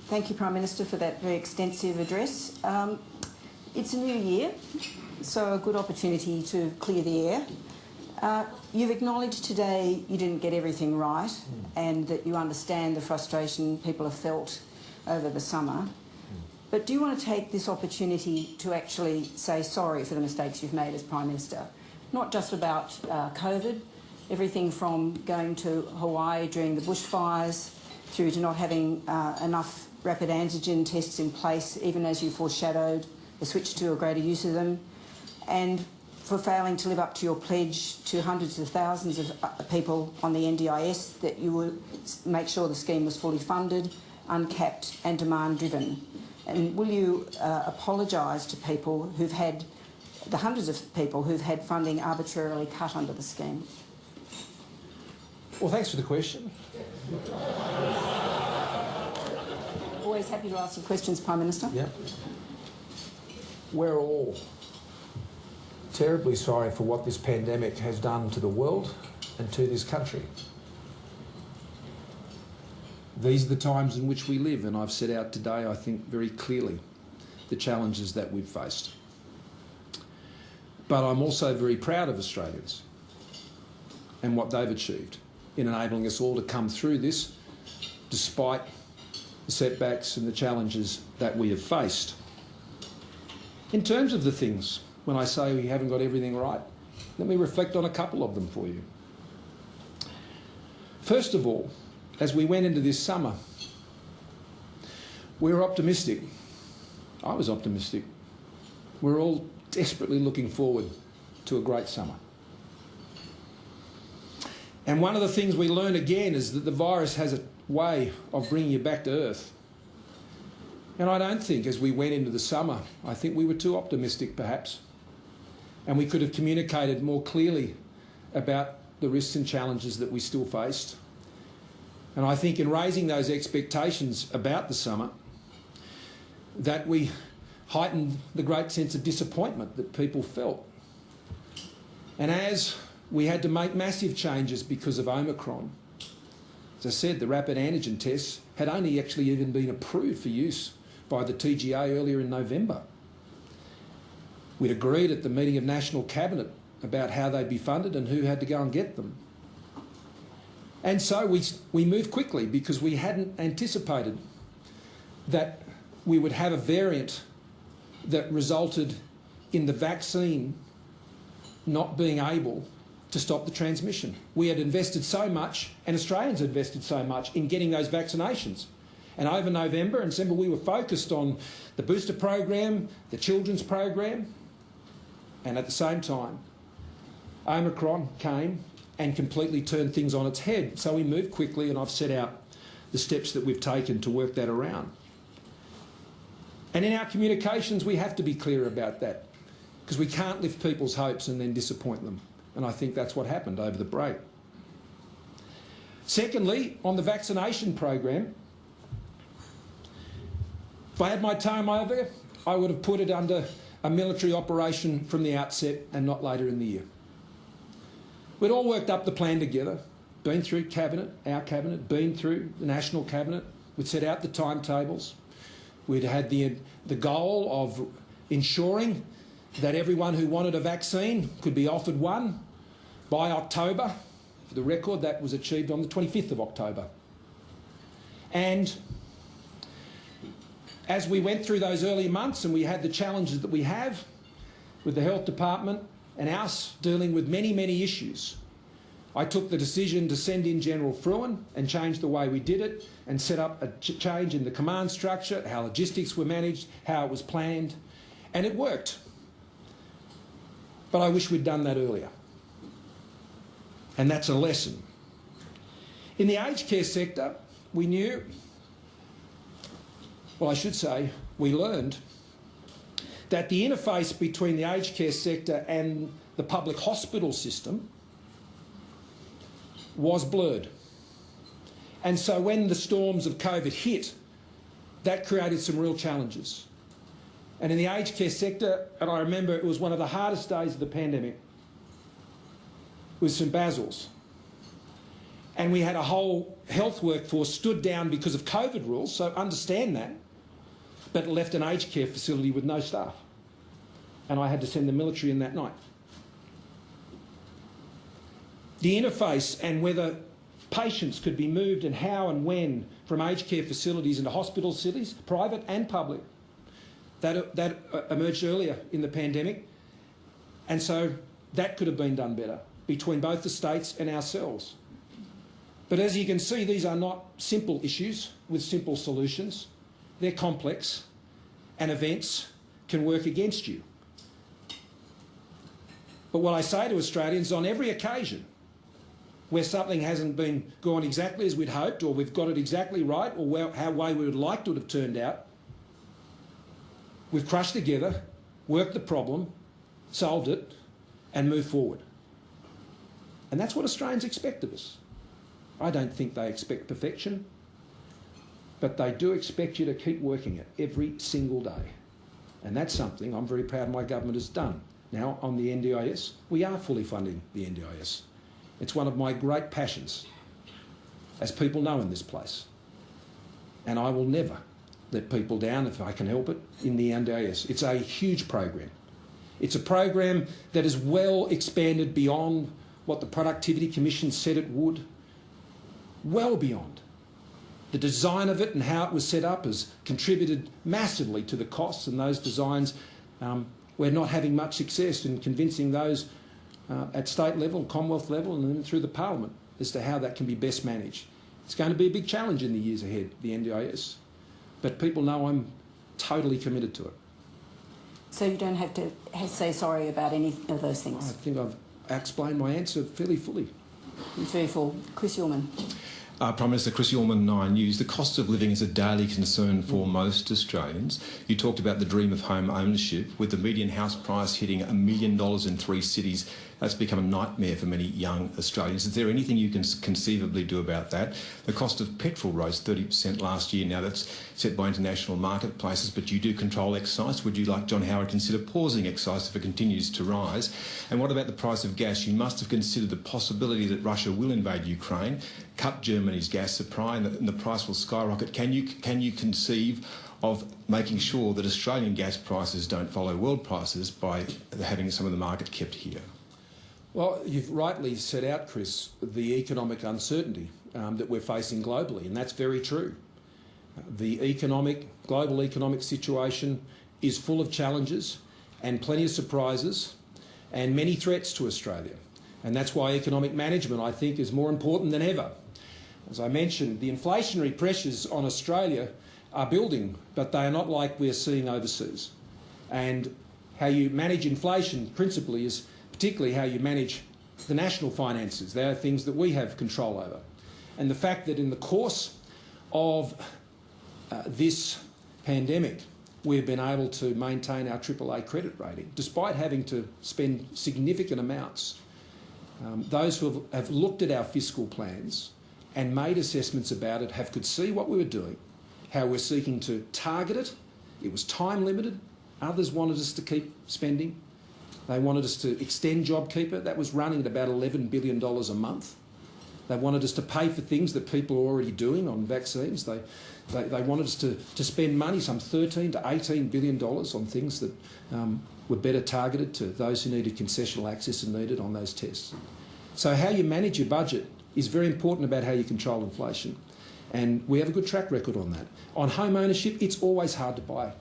Thank you, Prime Minister, for that very extensive address. It's a new year, so a good opportunity to clear the air. You've acknowledged today you didn't get everything right and that you understand the frustration people have felt over the summer. But do you want to take this opportunity to actually say sorry for the mistakes you've made as Prime Minister? Not just about COVID, everything from going to Hawaii during the bushfires through to not having enough rapid antigen tests in place, even as you foreshadowed the switch to a greater use of them, and for failing to live up to your pledge to hundreds of thousands of people on the NDIS that you would make sure the scheme was fully funded, uncapped and demand-driven. And will you apologise to people who've had, the hundreds of people who've had funding arbitrarily cut under the scheme? Well, thanks for the question. Always happy to ask you questions, Prime Minister. Yeah. We're all terribly sorry for what this pandemic has done to the world and to this country. These are the times in which we live, and I've set out today, I think, very clearly the challenges that we've faced. But I'm also very proud of Australians and what they've achieved in enabling us all to come through this despite the setbacks and the challenges that we have faced. In terms of the things, when I say we haven't got everything right, let me reflect on a couple of them for you. First of all, as we went into this summer, we were optimistic. I was optimistic. We're all desperately looking forward to a great summer. And one of the things we learn again is that the virus has a way of bringing you back to earth. And I don't think, as we went into the summer, I think we were too optimistic perhaps. And we could have communicated more clearly about the risks and challenges that we still faced. And I think in raising those expectations about the summer, that we heightened the great sense of disappointment that people felt. And as we had to make massive changes because of Omicron, as I said, the rapid antigen tests had only actually even been approved for use by the TGA earlier in November. We'd agreed at the meeting of National Cabinet about how they'd be funded and who had to go and get them. And so we moved quickly because we hadn't anticipated that we would have a variant that resulted in the vaccine not being able to stop the transmission. We had invested so much, and Australians had invested so much in getting those vaccinations. And over November and December, we were focused on the booster program, the children's program, and at the same time, Omicron came and completely turn things on its head. So we moved quickly, and I've set out the steps that we've taken to work that around. And in our communications, we have to be clear about that, because we can't lift people's hopes and then disappoint them. And I think that's what happened over the break. Secondly, on the vaccination program, if I had my time over, I would have put it under a military operation from the outset and not later in the year. We'd all worked up the plan together, been through Cabinet, our Cabinet, been through the National Cabinet. We'd set out the timetables. We'd had the goal of ensuring that everyone who wanted a vaccine could be offered one by October. For the record, that was achieved on the 25th of October. And as we went through those early months and we had the challenges that we have with the Health Department and us dealing with many, many issues, I took the decision to send in General Fruin and change the way we did it and set up a change in the command structure, how logistics were managed, how it was planned, and it worked. But I wish we'd done that earlier. And that's a lesson. In the aged care sector, we knew, well, I should say, we learned that the interface between the aged care sector and the public hospital system was blurred. And so when the storms of COVID hit, that created some real challenges. And in the aged care sector, and I remember it was one of the hardest days of the pandemic, with St Basil's. And we had a whole health workforce stood down because of COVID rules, so understand that, but left an aged care facility with no staff. And I had to send the military in that night. The interface and whether patients could be moved and how and when from aged care facilities into hospital facilities, private and public, that emerged earlier in the pandemic. And so that could have been done better between both the states and ourselves. But as you can see, these are not simple issues with simple solutions. They're complex, and events can work against you. But what I say to Australians on every occasion where something hasn't been gone exactly as we'd hoped, or we've got it exactly right, or how way we would like to have turned out, we've crushed together, worked the problem, solved it, and moved forward. And that's what Australians expect of us. I don't think they expect perfection, but they do expect you to keep working it every single day. And that's something I'm very proud my government has done. Now, on the NDIS, we are fully funding the NDIS. It's one of my great passions, as people know in this place. And I will never let people down, if I can help it, in the NDIS. It's a huge program. It's a program that is well expanded beyond what the Productivity Commission said it would, well beyond. The design of it and how it was set up has contributed massively to the costs, and those designs, we're not having much success in convincing those at state level, Commonwealth level, and then through the Parliament as to how that can be best managed. It's going to be a big challenge in the years ahead, the NDIS, but people know I'm totally committed to it. So you don't have to say sorry about any of those things? I think I've explained my answer fairly fully. It's very full. Chris Ullman. Prime Minister Chris Ullman, 9 News. The cost of living is a daily concern for most Australians. You talked about the dream of home ownership. With the median house price hitting $1 million in 3 cities, that's become a nightmare for many young Australians. Is there anything you can conceivably do about that? The cost of petrol rose 30% last year. Now, that's set by international marketplaces, but you do control excise. Would you, like John Howard, consider pausing excise if it continues to rise? And what about the price of gas? You must have considered the possibility that Russia will invade Ukraine, cut Germany's gas supply, and the price will skyrocket. Can you conceive of making sure that Australian gas prices don't follow world prices by having some of the market kept here? Well, you've rightly set out, Chris, the economic uncertainty that we're facing globally, and that's very true. The global economic situation is full of challenges and plenty of surprises and many threats to Australia. And that's why economic management, I think, is more important than ever. As I mentioned, the inflationary pressures on Australia are building, but they are not like we're seeing overseas. And how you manage inflation principally is particularly how you manage the national finances. They are things that we have control over. And the fact that in the course of this pandemic, we've been able to maintain our AAA credit rating, despite having to spend significant amounts. Those who have looked at our fiscal plans and made assessments about it could see what we were doing, how we're seeking to target it. It was time limited. Others wanted us to keep spending. They wanted us to extend JobKeeper. That was running at about $11 billion a month. They wanted us to pay for things that people are already doing on vaccines. They wanted us to spend money, some $13 to $18 billion on things that were better targeted to those who needed concessional access and needed on those tests. So how you manage your budget is very important about how you control inflation. And we have a good track record on that. On home ownership, it's always hard to buy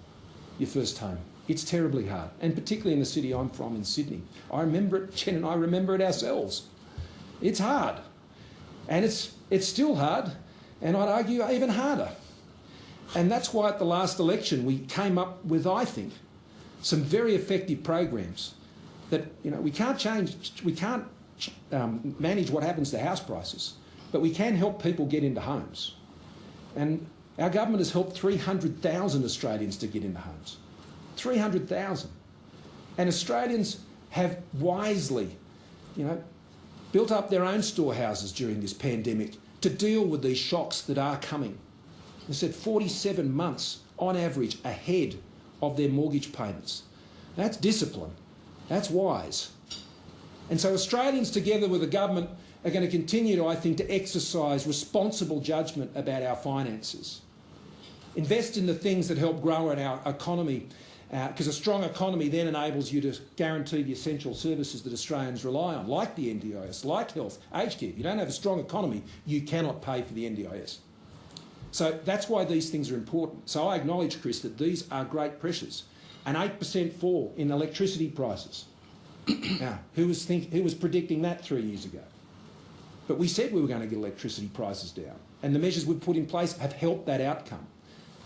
your first home. It's terribly hard, and particularly in the city I'm from, in Sydney. I remember it, Jen and I remember it ourselves. It's hard. And it's still hard, and I'd argue even harder. And that's why at the last election we came up with, I think, some very effective programs that, we can't manage what happens to house prices, but we can help people get into homes. And our government has helped 300,000 Australians to get into homes. 300,000. And Australians have wisely, built up their own storehouses during this pandemic to deal with these shocks that are coming. They said 47 months on average ahead of their mortgage payments. That's discipline. That's wise. And so Australians, together with the government, are going to continue to, I think, to exercise responsible judgment about our finances. Invest in the things that help grow our economy, because a strong economy then enables you to guarantee the essential services that Australians rely on, like the NDIS, like health, aged care. If you don't have a strong economy, you cannot pay for the NDIS. So that's why these things are important. So I acknowledge, Chris, that these are great pressures. An 8% fall in electricity prices. Now, who was predicting that 3 years ago? But we said we were going to get electricity prices down, and the measures we've put in place have helped that outcome.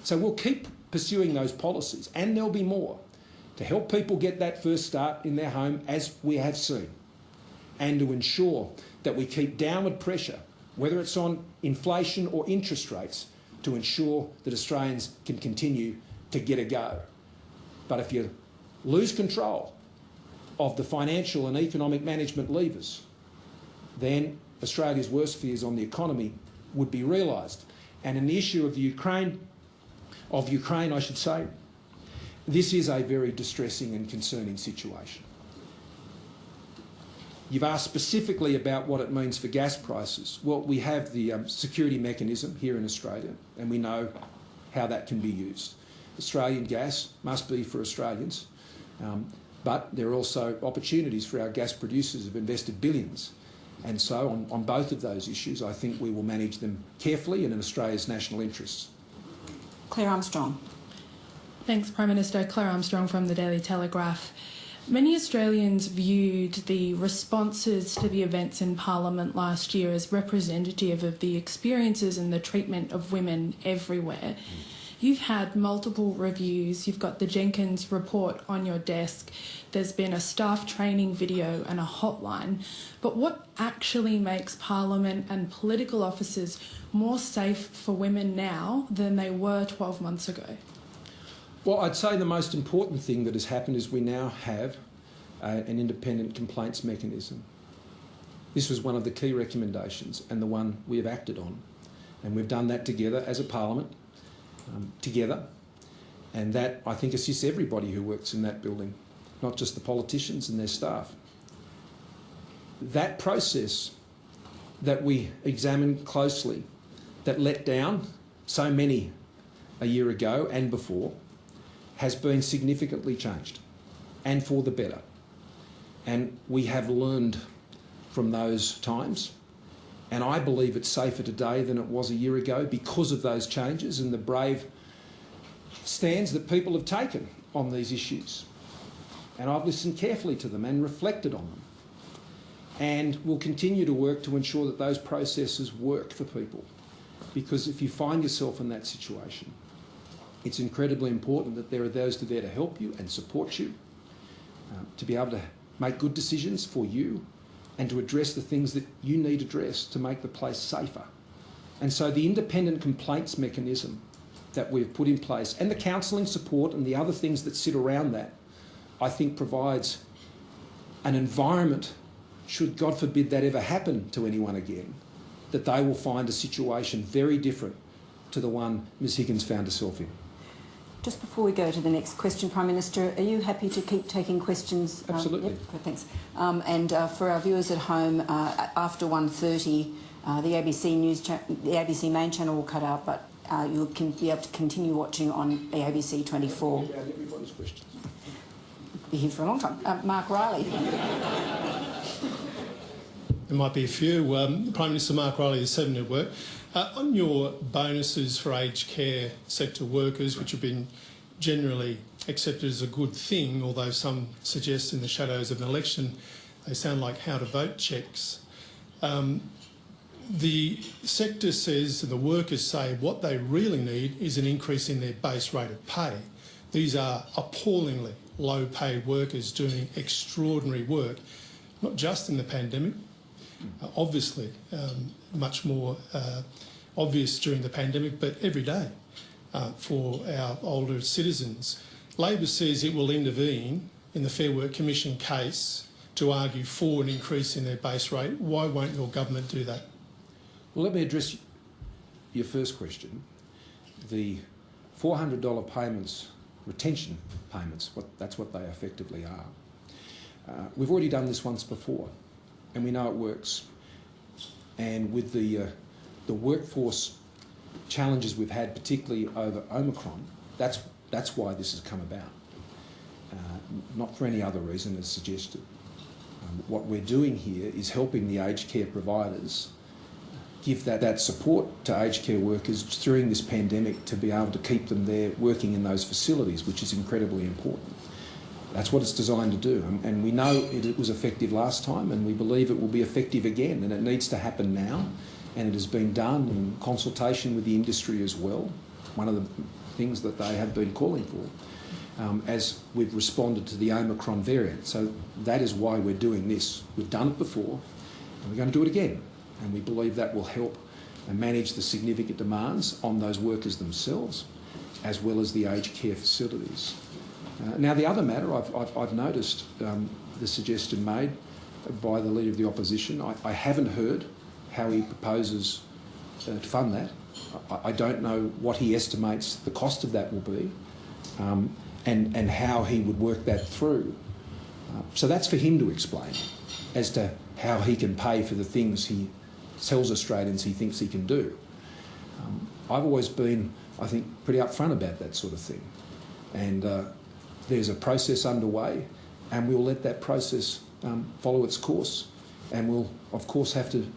So we'll keep pursuing those policies, and there'll be more, to help people get that first start in their home, as we have seen, and to ensure that we keep downward pressure, whether it's on inflation or interest rates, to ensure that Australians can continue to get a go. But if you lose control of the financial and economic management levers, then Australia's worst fears on the economy would be realised. And in the issue of Ukraine, I should say, this is a very distressing and concerning situation. You've asked specifically about what it means for gas prices. Well, we have the security mechanism here in Australia, and we know how that can be used. Australian gas must be for Australians, but there are also opportunities for our gas producers who've invested billions. And so on both of those issues, I think we will manage them carefully and in Australia's national interests. Claire Armstrong. Thanks, Prime Minister. Claire Armstrong from the Daily Telegraph. Many Australians viewed the responses to the events in Parliament last year as representative of the experiences and the treatment of women everywhere. You've had multiple reviews. You've got the Jenkins report on your desk. There's been a staff training video and a hotline. But what actually makes Parliament and political offices more safe for women now than they were 12 months ago? Well, I'd say the most important thing that has happened is we now have an independent complaints mechanism. This was one of the key recommendations and the one we have acted on. And we've done that together as a Parliament. Together, and that, I think, assists everybody who works in that building, not just the politicians and their staff. That process that we examined closely, that let down so many a year ago and before, has been significantly changed, and for the better. And we have learned from those times. And I believe it's safer today than it was a year ago because of those changes and the brave stands that people have taken on these issues. And I've listened carefully to them and reflected on them. And we'll continue to work to ensure that those processes work for people. Because if you find yourself in that situation, it's incredibly important that there are those that are there to help you and support you, to be able to make good decisions for you and to address the things that you need addressed to make the place safer. And so the independent complaints mechanism that we've put in place and the counselling support and the other things that sit around that, I think provides an environment, should God forbid that ever happen to anyone again, that they will find a situation very different to the one Ms Higgins found herself in. Just before we go to the next question, Prime Minister, are you happy to keep taking questions? Absolutely. Yep, good, thanks. And for our viewers at home, after 1:30, the ABC main channel will cut out, but you can be able to continue watching on the ABC 24. Everybody's questions. Be here for a long time. Mark Riley. There might be a few. Prime Minister Mark Riley, the 7 Network. On your bonuses for aged care sector workers, which have been generally accepted as a good thing, although some suggest in the shadows of an election they sound like how to vote checks. The sector says, and the workers say, what they really need is an increase in their base rate of pay. These are appallingly low-paid workers doing extraordinary work, not just in the pandemic, obviously much more obvious during the pandemic, but every day for our older citizens. Labor says it will intervene in the Fair Work Commission case to argue for an increase in their base rate. Why won't your government do that? Well, let me address your first question. The $400 payments, retention payments, that's what they effectively are. We've already done this once before, and we know it works. And with the workforce challenges we've had, particularly over Omicron, that's why this has come about, not for any other reason as suggested. What we're doing here is helping the aged care providers give that support to aged care workers during this pandemic to be able to keep them there working in those facilities, which is incredibly important. That's what it's designed to do, and we know it was effective last time, and we believe it will be effective again, and it needs to happen now, and it has been done in consultation with the industry as well, one of the things that they have been calling for, as we've responded to the Omicron variant. So that is why we're doing this. We've done it before, and we're going to do it again, and we believe that will help manage the significant demands on those workers themselves, as well as the aged care facilities. Now, the other matter, I've noticed the suggestion made by the Leader of the Opposition. I haven't heard how he proposes to fund that. I don't know what he estimates the cost of that will be, and how he would work that through. So that's for him to explain as to how he can pay for the things he tells Australians he thinks he can do. I've always been, I think, pretty upfront about that sort of thing. And there's a process underway, and we'll let that process follow its course, and we'll, of course, have to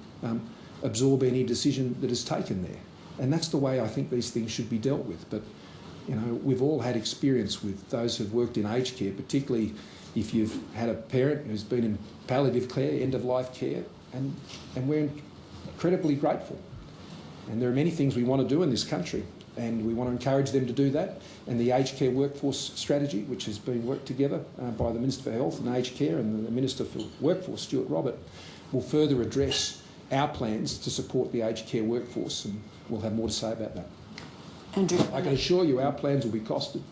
absorb any decision that is taken there. And that's the way I think these things should be dealt with. But, you know, we've all had experience with those who've worked in aged care, particularly if you've had a parent who's been in palliative care, end-of-life care, and we're incredibly grateful. And there are many things we want to do in this country, and we want to encourage them to do that. And the aged care workforce strategy, which has been worked together by the Minister for Health and Aged Care and the Minister for Workforce, Stuart Robert, will further address our plans to support the aged care workforce, and we'll have more to say about that. Andrew, I can assure you our plans will be costed,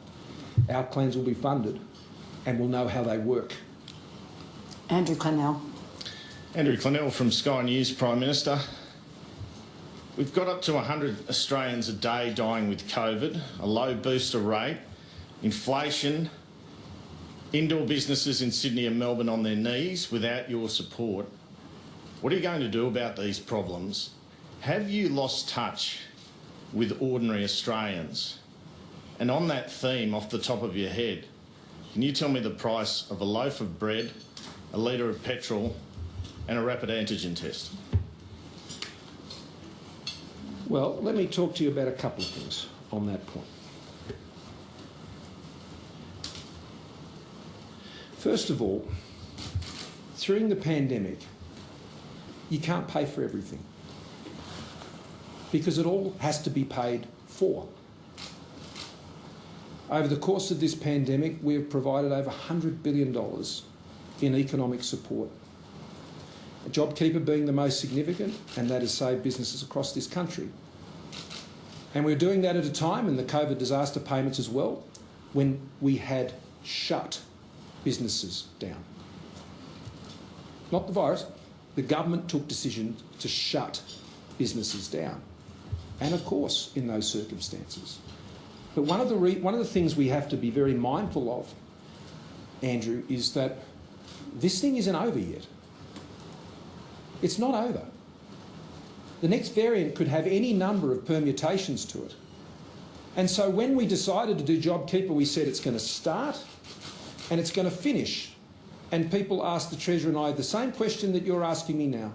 our plans will be funded, and we'll know how they work. Andrew Clennell. Andrew Clennell from Sky News, Prime Minister. We've got up to 100 Australians a day dying with COVID, a low booster rate, inflation, indoor businesses in Sydney and Melbourne on their knees without your support. What are you going to do about these problems? Have you lost touch with ordinary Australians? And on that theme, off the top of your head, can you tell me the price of a loaf of bread, a litre of petrol and a rapid antigen test? Well, let me talk to you about a couple of things on that point. First of all, during the pandemic, you can't pay for everything because it all has to be paid for. Over the course of this pandemic, we have provided over $100 billion in economic support. JobKeeper being the most significant, and that has saved businesses across this country. And we're doing that at a time, and the COVID disaster payments as well, when we had shut businesses down. Not the virus, the government took decisions to shut businesses down. And of course, in those circumstances. But one of the things we have to be very mindful of, Andrew, is that this thing isn't over yet. It's not over. The next variant could have any number of permutations to it. And so when we decided to do JobKeeper, we said it's going to start and it's going to finish. And people asked the Treasurer and I the same question that you're asking me now.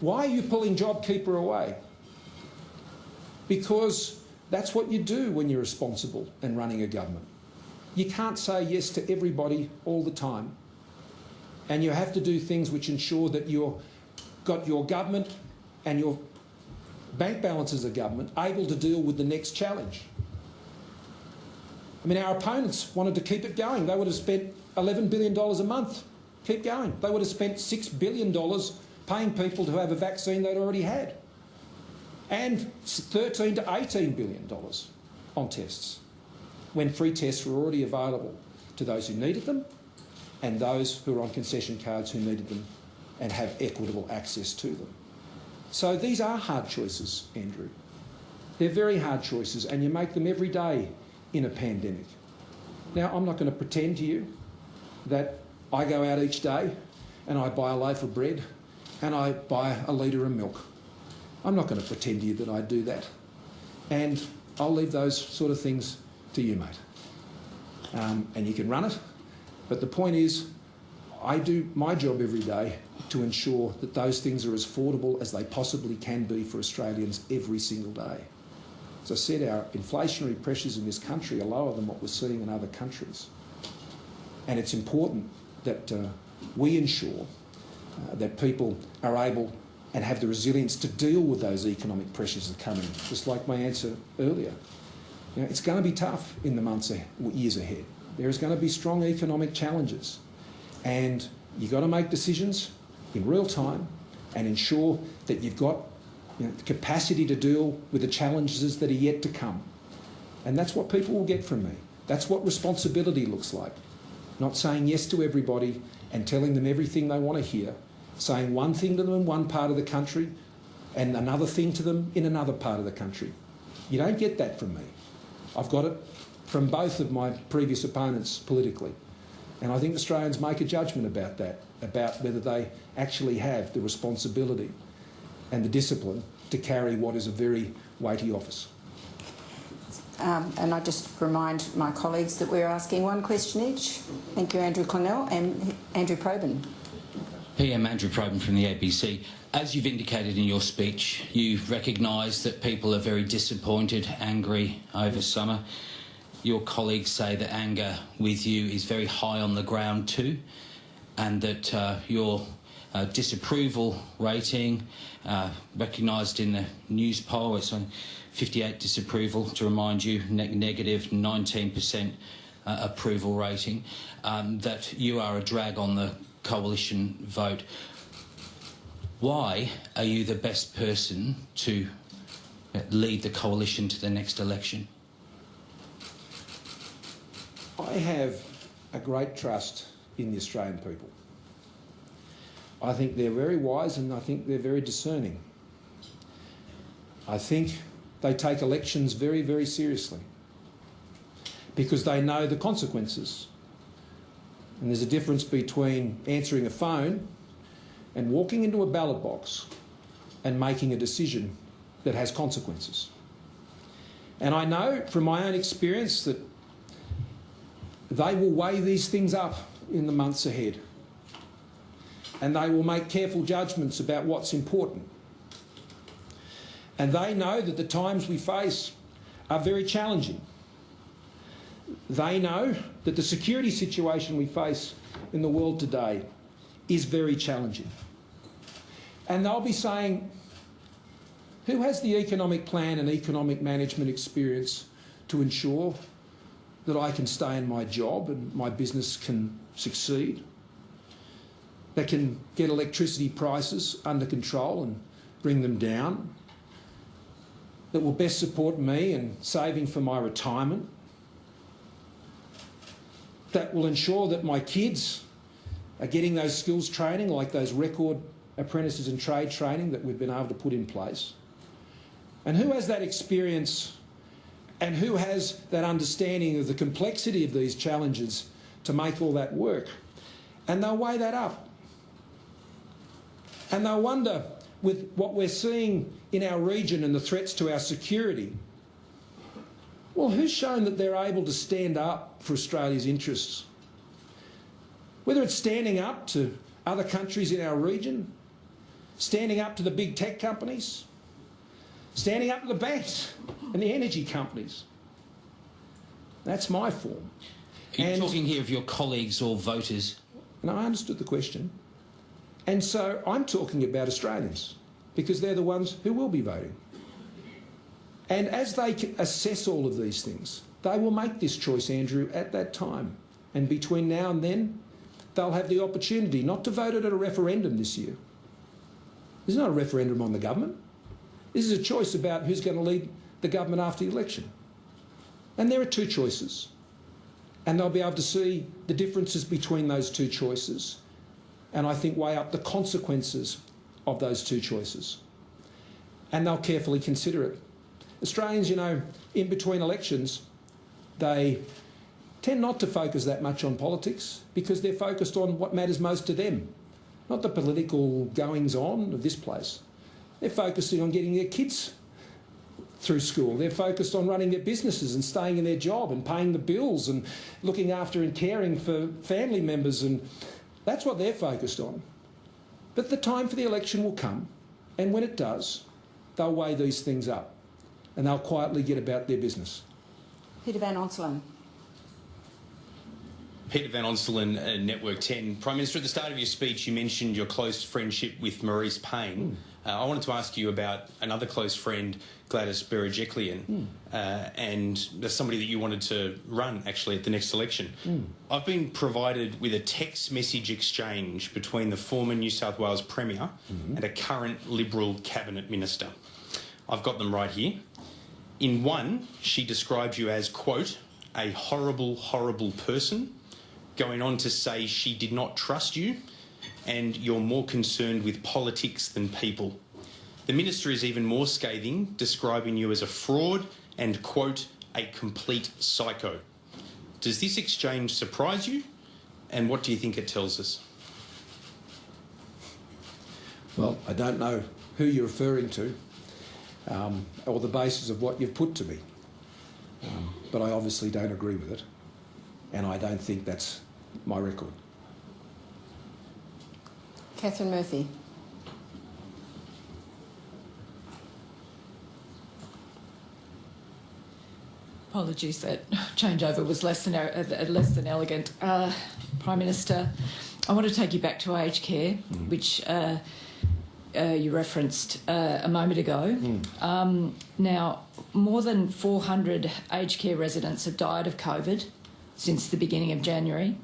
Why are you pulling JobKeeper away? Because that's what you do when you're responsible and running a government. You can't say yes to everybody all the time. And you have to do things which ensure that you've got your government and your bank balance as a government able to deal with the next challenge. I mean, our opponents wanted to keep it going. They would have spent $11 billion a month. Keep going. They would have spent $6 billion paying people to have a vaccine they'd already had. And $13 to $18 billion on tests, when free tests were already available to those who needed them and those who are on concession cards who needed them and have equitable access to them. So these are hard choices, Andrew. They're very hard choices, and you make them every day in a pandemic. Now, I'm not going to pretend to you that I go out each day and I buy a loaf of bread and I buy a litre of milk. I'm not going to pretend to you that I do that. And I'll leave those sort of things to you, mate. And you can run it. But the point is, I do my job every day to ensure that those things are as affordable as they possibly can be for Australians every single day. As I said, our inflationary pressures in this country are lower than what we're seeing in other countries. And it's important that we ensure that people are able and have the resilience to deal with those economic pressures that come in, just like my answer earlier. You know, it's going to be tough in the months and years ahead. There is going to be strong economic challenges. And you've got to make decisions in real time and ensure that you've got the capacity to deal with the challenges that are yet to come. And that's what people will get from me. That's what responsibility looks like. Not saying yes to everybody and telling them everything they want to hear, saying one thing to them in one part of the country and another thing to them in another part of the country. You don't get that from me. I've got it from both of my previous opponents politically. And I think Australians make a judgment about that, about whether they actually have the responsibility and the discipline to carry what is a very weighty office. And I just remind my colleagues that we're asking one question each. Thank you, Andrew Clennell and Andrew Probyn. PM Andrew Probyn from the ABC. As you've indicated in your speech, you've recognised that people are very disappointed, angry over summer. Your colleagues say that anger with you is very high on the ground too, and that your disapproval rating, recognised in the news poll, it's on 58 disapproval, to remind you, negative 19% approval rating, that you are a drag on the coalition vote. Why are you the best person to lead the coalition to the next election? I have a great trust in the Australian people. I think they're very wise and I think they're very discerning. I think they take elections very, very seriously because they know the consequences. And there's a difference between answering a phone and walking into a ballot box and making a decision that has consequences. And I know from my own experience that they will weigh these things up in the months ahead. And they will make careful judgments about what's important. And they know that the times we face are very challenging. They know that the security situation we face in the world today is very challenging. And they'll be saying, who has the economic plan and economic management experience to ensure that I can stay in my job and my business can succeed? that can get electricity prices under control and bring them down, that will best support me in saving for my retirement, that will ensure that my kids are getting those skills training, like those record apprentices and trade training that we've been able to put in place. And who has that experience and who has that understanding of the complexity of these challenges to make all that work? And they'll weigh that up. And they'll wonder, with what we're seeing in our region and the threats to our security, well, who's shown that they're able to stand up for Australia's interests? Whether it's standing up to other countries in our region, standing up to the big tech companies, standing up to the banks and the energy companies. That's my form. Are you talking here of your colleagues or voters? No, I understood the question. And so I'm talking about Australians, because they're the ones who will be voting. And as they assess all of these things, they will make this choice, Andrew, at that time. And between now and then, they'll have the opportunity not to vote it at a referendum this year. This is not a referendum on the government. This is a choice about who's going to lead the government after the election. And there are two choices. And they'll be able to see the differences between those two choices, and I think weigh up the consequences of those two choices. And they'll carefully consider it. Australians, you know, in between elections, they tend not to focus that much on politics because they're focused on what matters most to them, not the political goings-on of this place. They're focusing on getting their kids through school. They're focused on running their businesses and staying in their job and paying the bills and looking after and caring for family members, and that's what they're focused on. But the time for the election will come, and when it does, they'll weigh these things up and they'll quietly get about their business. Peter Van Onselen. Peter Van Onselen, Network 10. Prime Minister, at the start of your speech, you mentioned your close friendship with Maurice Payne. I wanted to ask you about another close friend, Gladys Berejiklian, and there's somebody that you wanted to run, actually, at the next election. I've been provided with a text message exchange between the former New South Wales Premier and a current Liberal Cabinet Minister. I've got them right here. In one, she describes you as, quote, a horrible, horrible person, going on to say she did not trust you and you're more concerned with politics than people. The Minister is even more scathing, describing you as a fraud and, quote, a complete psycho. Does this exchange surprise you, and what do you think it tells us? Well, I don't know who you're referring to or the basis of what you've put to me, but I obviously don't agree with it, and I don't think that's my record. Catherine Murphy. Apologies, that changeover was less than elegant. Prime Minister, I want to take you back to aged care, which you referenced a moment ago. Now, more than 400 aged care residents have died of COVID since the beginning of January.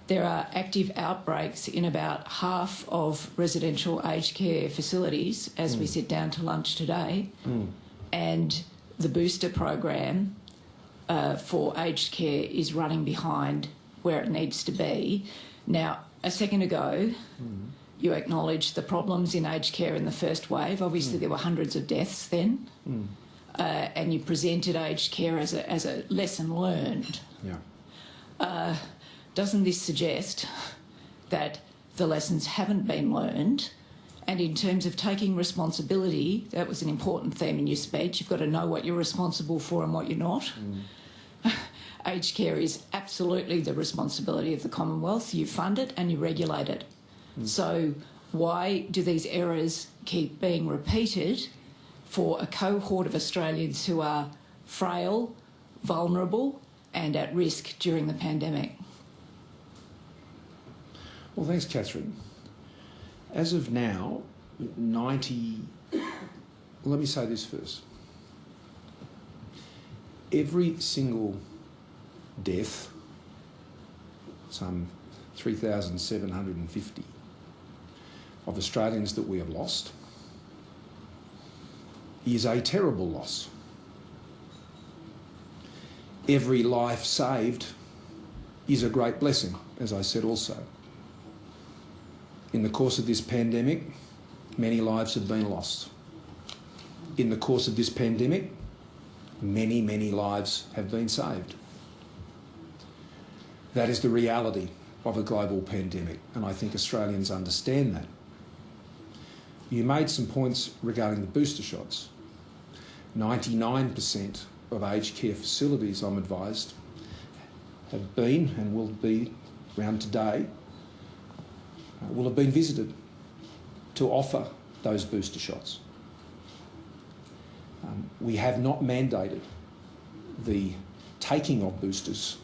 There are active outbreaks in about half of residential aged care facilities as we sit down to lunch today. And the booster program for aged care is running behind where it needs to be. Now, a second ago, you acknowledged the problems in aged care in the first wave. Obviously, there were hundreds of deaths then. And you presented aged care as a lesson learned. Doesn't this suggest that the lessons haven't been learned? And in terms of taking responsibility, that was an important theme in your speech. You've got to know what you're responsible for and what you're not. Aged care is absolutely the responsibility of the Commonwealth. You fund it and you regulate it. So why do these errors keep being repeated for a cohort of Australians who are frail, vulnerable and at risk during the pandemic? Well, thanks, Catherine. As of now, let me say this first. Every single death, some 3,750, of Australians that we have lost is a terrible loss. Every life saved is a great blessing, as I said also. In the course of this pandemic, many lives have been lost. In the course of this pandemic, many, many lives have been saved. That is the reality of a global pandemic, and I think Australians understand that. You made some points regarding the booster shots. 99% of aged care facilities, I'm advised, have been and will be around today, will have been visited to offer those booster shots. We have not mandated the taking of boosters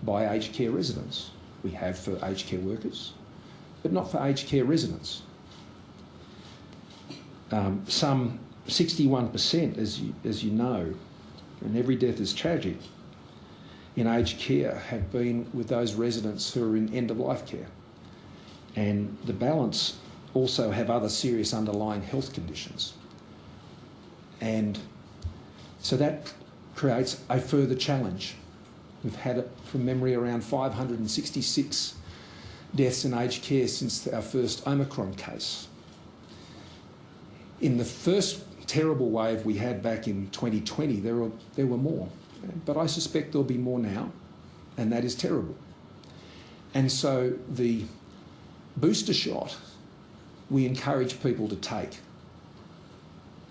by aged care residents. We have for aged care workers, but not for aged care residents. Some 61%, as you know, and every death is tragic, in aged care have been with those residents who are in end-of-life care. And the balance also have other serious underlying health conditions. And so that creates a further challenge. We've had, from memory, around 566 deaths in aged care since our first Omicron case. In the first terrible wave we had back in 2020, there were more. But I suspect there'll be more now, and that is terrible. And so the booster shot, we encourage people to take.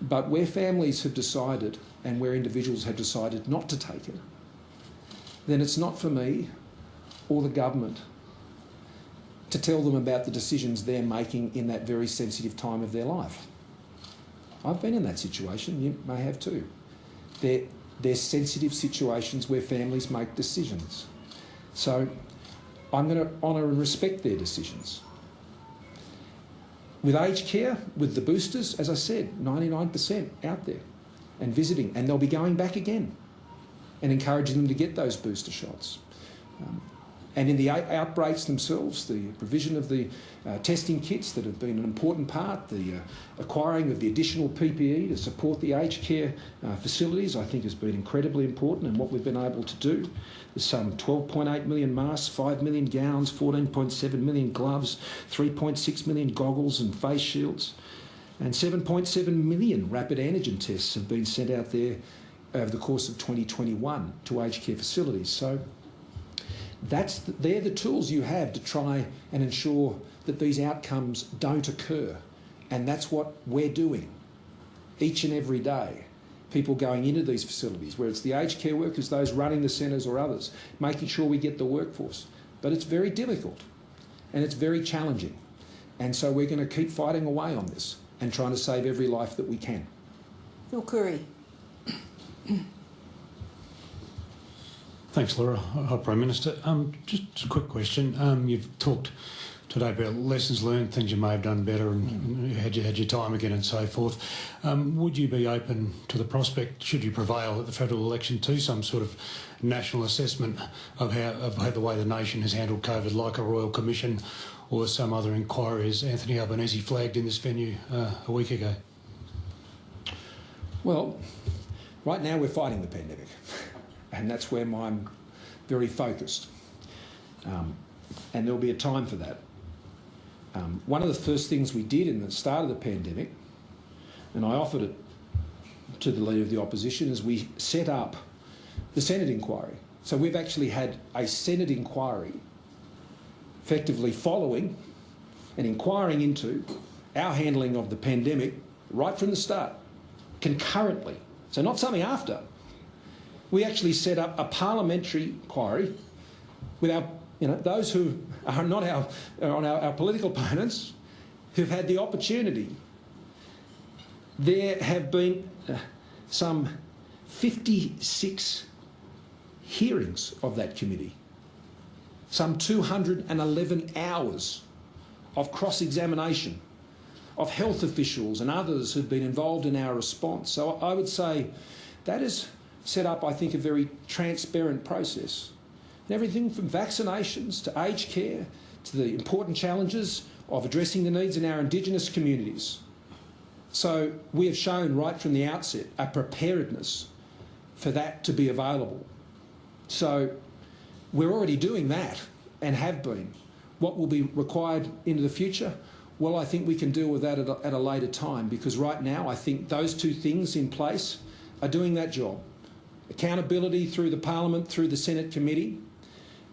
But where families have decided and where individuals have decided not to take it, then it's not for me or the government to tell them about the decisions they're making in that very sensitive time of their life. I've been in that situation, you may have too. They're sensitive situations where families make decisions. So I'm going to honour and respect their decisions. With aged care, with the boosters, as I said, 99% out there and visiting, and they'll be going back again and encouraging them to get those booster shots. And in the outbreaks themselves, the provision of the testing kits that have been an important part, the acquiring of the additional PPE to support the aged care facilities, I think has been incredibly important, and what we've been able to do. There's some 12.8 million masks, 5 million gowns, 14.7 million gloves, 3.6 million goggles and face shields, and 7.7 million rapid antigen tests have been sent out there over the course of 2021 to aged care facilities. So they're the tools you have to try and ensure that these outcomes don't occur. And that's what we're doing each and every day. People going into these facilities, where it's the aged care workers, those running the centres or others, making sure we get the workforce. But it's very difficult and it's very challenging. And so we're going to keep fighting away on this and trying to save every life that we can. Phil Curry. Thanks, Laura. Hi, Prime Minister. Just a quick question. You've talked today about lessons learned, things you may have done better, and had your time again and so forth. Would you be open to the prospect, should you prevail at the federal election, to some sort of national assessment of how the way the nation has handled COVID, like a Royal Commission or some other inquiry, as Anthony Albanese flagged in this venue a week ago? Well, right now we're fighting the pandemic. And that's where I'm very focused. And there'll be a time for that. One of the first things we did in the start of the pandemic, and I offered it to the Leader of the Opposition, is we set up the Senate inquiry. So we've actually had a Senate inquiry effectively following and inquiring into our handling of the pandemic right from the start, concurrently. So not something after. We actually set up a parliamentary inquiry with our, those who are not our political opponents, who've had the opportunity. There have been some 56 hearings of that committee, some 211 hours of cross-examination of health officials and others who've been involved in our response. So I would say that is set up, I think, a very transparent process everything from vaccinations to aged care to the important challenges of addressing the needs in our Indigenous communities. So we have shown right from the outset a preparedness for that to be available. So we're already doing that and have been. What will be required into the future? Well, I think we can deal with that at a later time, because right now I think those two things in place are doing that job. Accountability through the Parliament, through the Senate committee,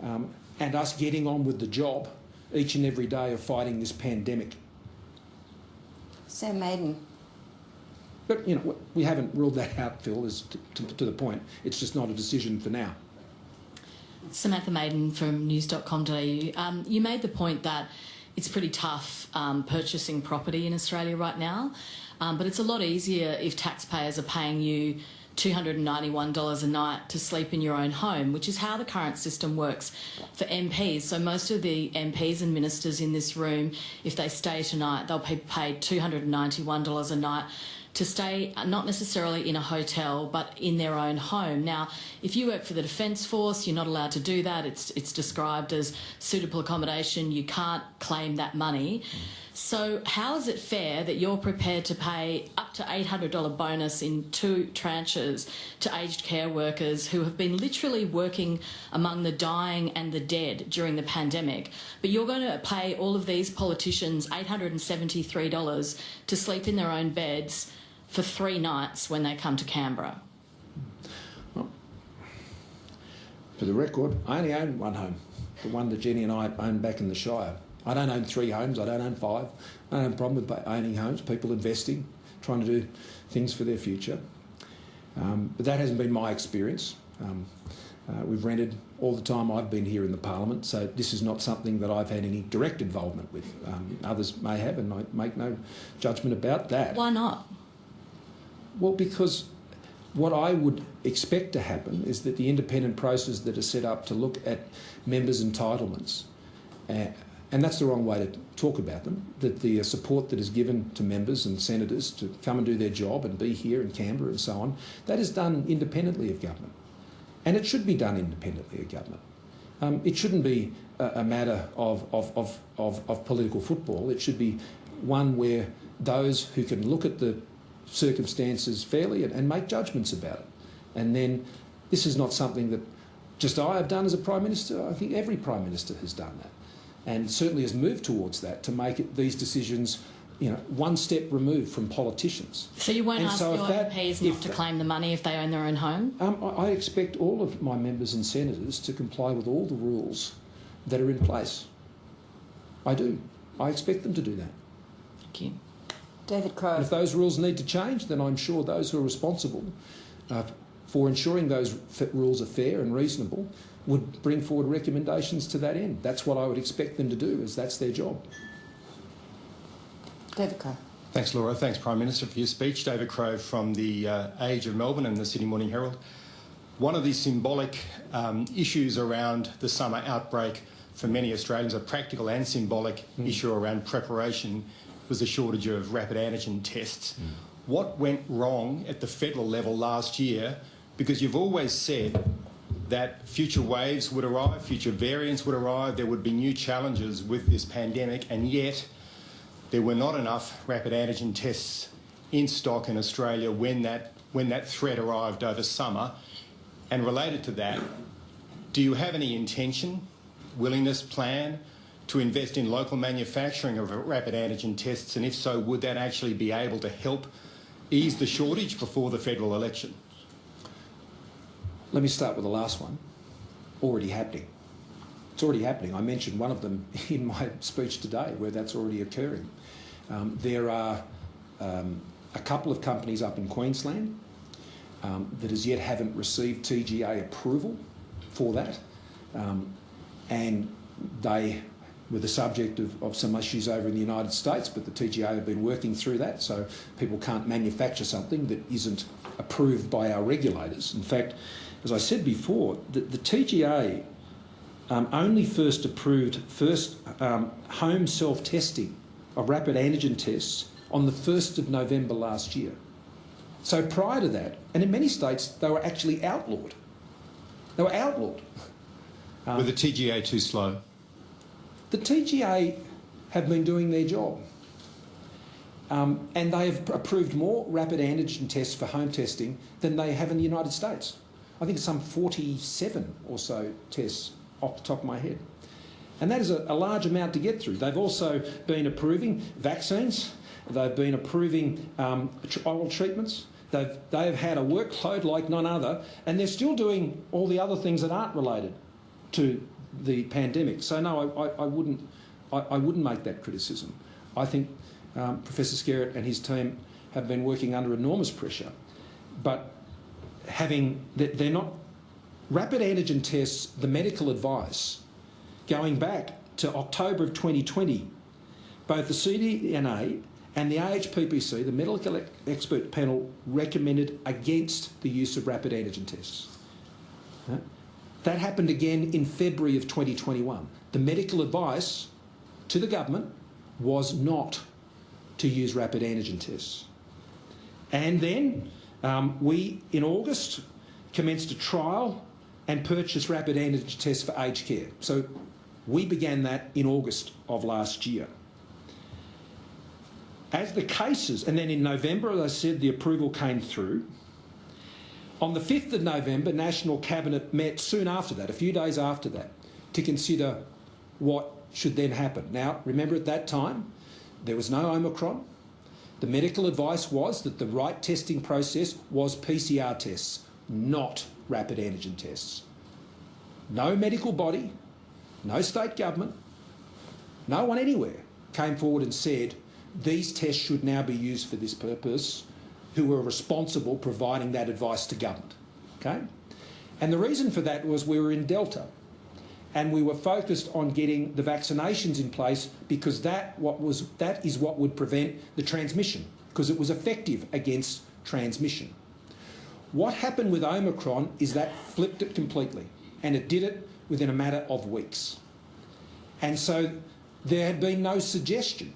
and us getting on with the job each and every day of fighting this pandemic. Sam Maiden. But, you know, we haven't ruled that out, Phil, is to the point. It's just not a decision for now. Samantha Maiden from news.com.au. You made the point that it's pretty tough purchasing property in Australia right now, but it's a lot easier if taxpayers are paying you $291 a night to sleep in your own home, which is how the current system works for MPs. So most of the MPs and ministers in this room, if they stay tonight, they'll be paid $291 a night to stay not necessarily in a hotel but in their own home. Now, if you work for the Defence Force, you're not allowed to do that. It's described as suitable accommodation. You can't claim that money. So how is it fair that you're prepared to pay up to $800 bonus in 2 tranches to aged care workers who have been literally working among the dying and the dead during the pandemic, but you're going to pay all of these politicians $873 to sleep in their own beds for 3 nights when they come to Canberra? Well, for the record, I only own one home, the one that Jenny and I own back in the Shire. I don't own 3 homes, I don't own 5. I don't have a problem with owning homes, people investing, trying to do things for their future. But that hasn't been my experience. We've rented all the time I've been here in the Parliament, so this is not something that I've had any direct involvement with. Others may have, and I make no judgment about that. Why not? Well, because what I would expect to happen is that the independent processes that are set up to look at members' entitlements, and that's the wrong way to talk about them, that the support that is given to members and senators to come and do their job and be here in Canberra and so on, that is done independently of government. And it should be done independently of government. It shouldn't be a matter of political football. It should be one where those who can look at the circumstances fairly and make judgments about it. And then this is not something that just I have done as a Prime Minister. I think every Prime Minister has done that, and certainly has moved towards that to make these decisions, you know, one step removed from politicians. So you won't ask your MPs not to claim the money if they own their own home? I expect all of my members and senators to comply with all the rules that are in place. I do. I expect them to do that. Thank you. David Crowe. And if those rules need to change, then I'm sure those who are responsible for ensuring those rules are fair and reasonable would bring forward recommendations to that end. That's what I would expect them to do, as that's their job. David Crowe. Thanks, Laura. Thanks, Prime Minister, for your speech. David Crowe from the Age of Melbourne and the Sydney Morning Herald. One of the symbolic issues around the summer outbreak for many Australians, a practical and symbolic issue around preparation, was the shortage of rapid antigen tests. What went wrong at the federal level last year? Because you've always said that future waves would arrive, future variants would arrive, there would be new challenges with this pandemic, and yet there were not enough rapid antigen tests in stock in Australia when that threat arrived over summer. And related to that, do you have any intention, willingness, plan to invest in local manufacturing of rapid antigen tests, and if so, would that actually be able to help ease the shortage before the federal election? Let me start with the last one. Already happening. It's already happening. I mentioned one of them in my speech today where that's already occurring. There are a couple of companies up in Queensland that as yet haven't received TGA approval for that, and they were the subject of some issues over in the United States, but the TGA have been working through that, so people can't manufacture something that isn't approved by our regulators. In fact, as I said before, the TGA only first approved home self-testing of rapid antigen tests on the 1st of November last year. So prior to that, and in many states, they were actually outlawed. They were outlawed. Were the TGA too slow? The TGA have been doing their job. And they have approved more rapid antigen tests for home testing than they have in the United States. I think it's some 47 or so tests off the top of my head. And that is a large amount to get through. They've also been approving vaccines. They've been approving oral treatments. They have had a workload like none other, and they're still doing all the other things that aren't related to the pandemic. So no, I wouldn't make that criticism. I think Professor Skerritt and his team have been working under enormous pressure, but they're not rapid antigen tests. The medical advice going back to October of 2020, both the CDNA and the AHPPC, the medical expert panel, recommended against the use of rapid antigen tests. That happened again in February of 2021. The medical advice to the government was not to use rapid antigen tests. And then we, in August, commenced a trial and purchased rapid antigen tests for aged care. So we began that in August of last year. As the cases, and then in November, as I said, the approval came through. On the 5th of November, National Cabinet met soon after that, a few days after that, to consider what should then happen. Now, remember at that time, there was no Omicron. The medical advice was that the right testing process was PCR tests, not rapid antigen tests. No medical body, no state government, no one anywhere came forward and said these tests should now be used for this purpose, who were responsible providing that advice to government. Okay? And the reason for that was we were in Delta and we were focused on getting the vaccinations in place because that is what would prevent the transmission, because it was effective against transmission. What happened with Omicron is that flipped it completely, and it did it within a matter of weeks. And so there had been no suggestion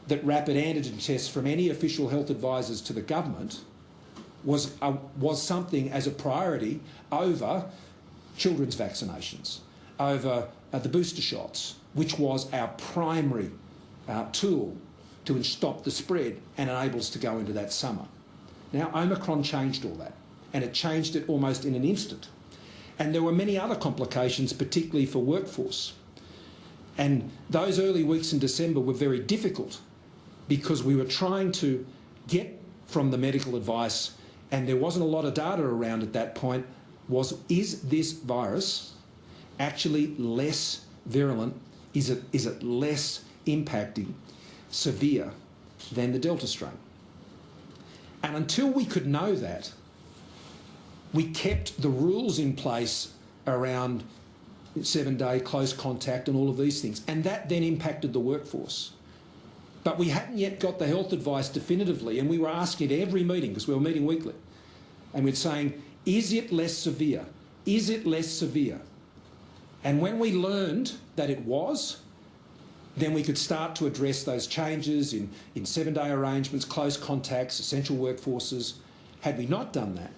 that rapid antigen tests from any official health advisors to the government was something as a priority over children's vaccinations, over the booster shots, which was our primary tool to stop the spread and enable us to go into that summer. Now, Omicron changed all that, and it changed it almost in an instant. And there were many other complications, particularly for workforce. And those early weeks in December were very difficult because we were trying to get from the medical advice, and there wasn't a lot of data around at that point, is this virus actually less virulent? Is it less impacting, severe than the Delta strain? And until we could know that, we kept the rules in place around 7-day close contact and all of these things, and that then impacted the workforce. But we hadn't yet got the health advice definitively, and we were asking at every meeting, because we were meeting weekly, and we're saying, is it less severe? Is it less severe? And when we learned that it was, then we could start to address those changes in 7-day arrangements, close contacts, essential workforces. Had we not done that,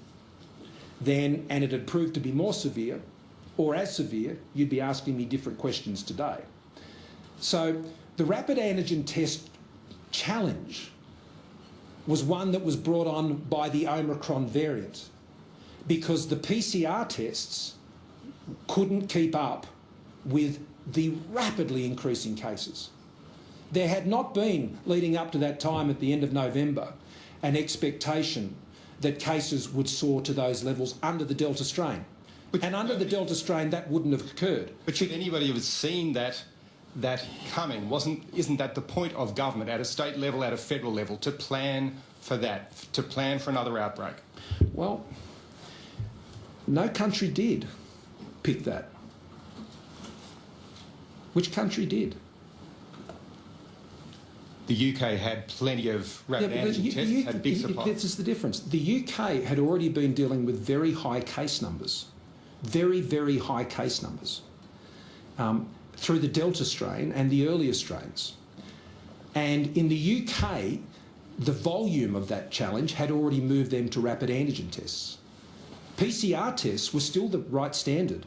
then, and it had proved to be more severe, or as severe, you'd be asking me different questions today. So the rapid antigen test challenge was one that was brought on by the Omicron variant because the PCR tests couldn't keep up with the rapidly increasing cases. There had not been, leading up to that time at the end of November, an expectation that cases would soar to those levels under the Delta strain. And under the Delta strain, that wouldn't have occurred. But should anybody have seen that coming? Isn't that the point of government at a state level, at a federal level, to plan for that, to plan for another outbreak? Well, no country did pick that. Which country did? The UK had plenty of rapid antigen tests, had big supply. This is the difference. The UK had already been dealing with very high case numbers, very, very high case numbers, through the Delta strain and the earlier strains. And in the UK, the volume of that challenge had already moved them to rapid antigen tests. PCR tests were still the right standard,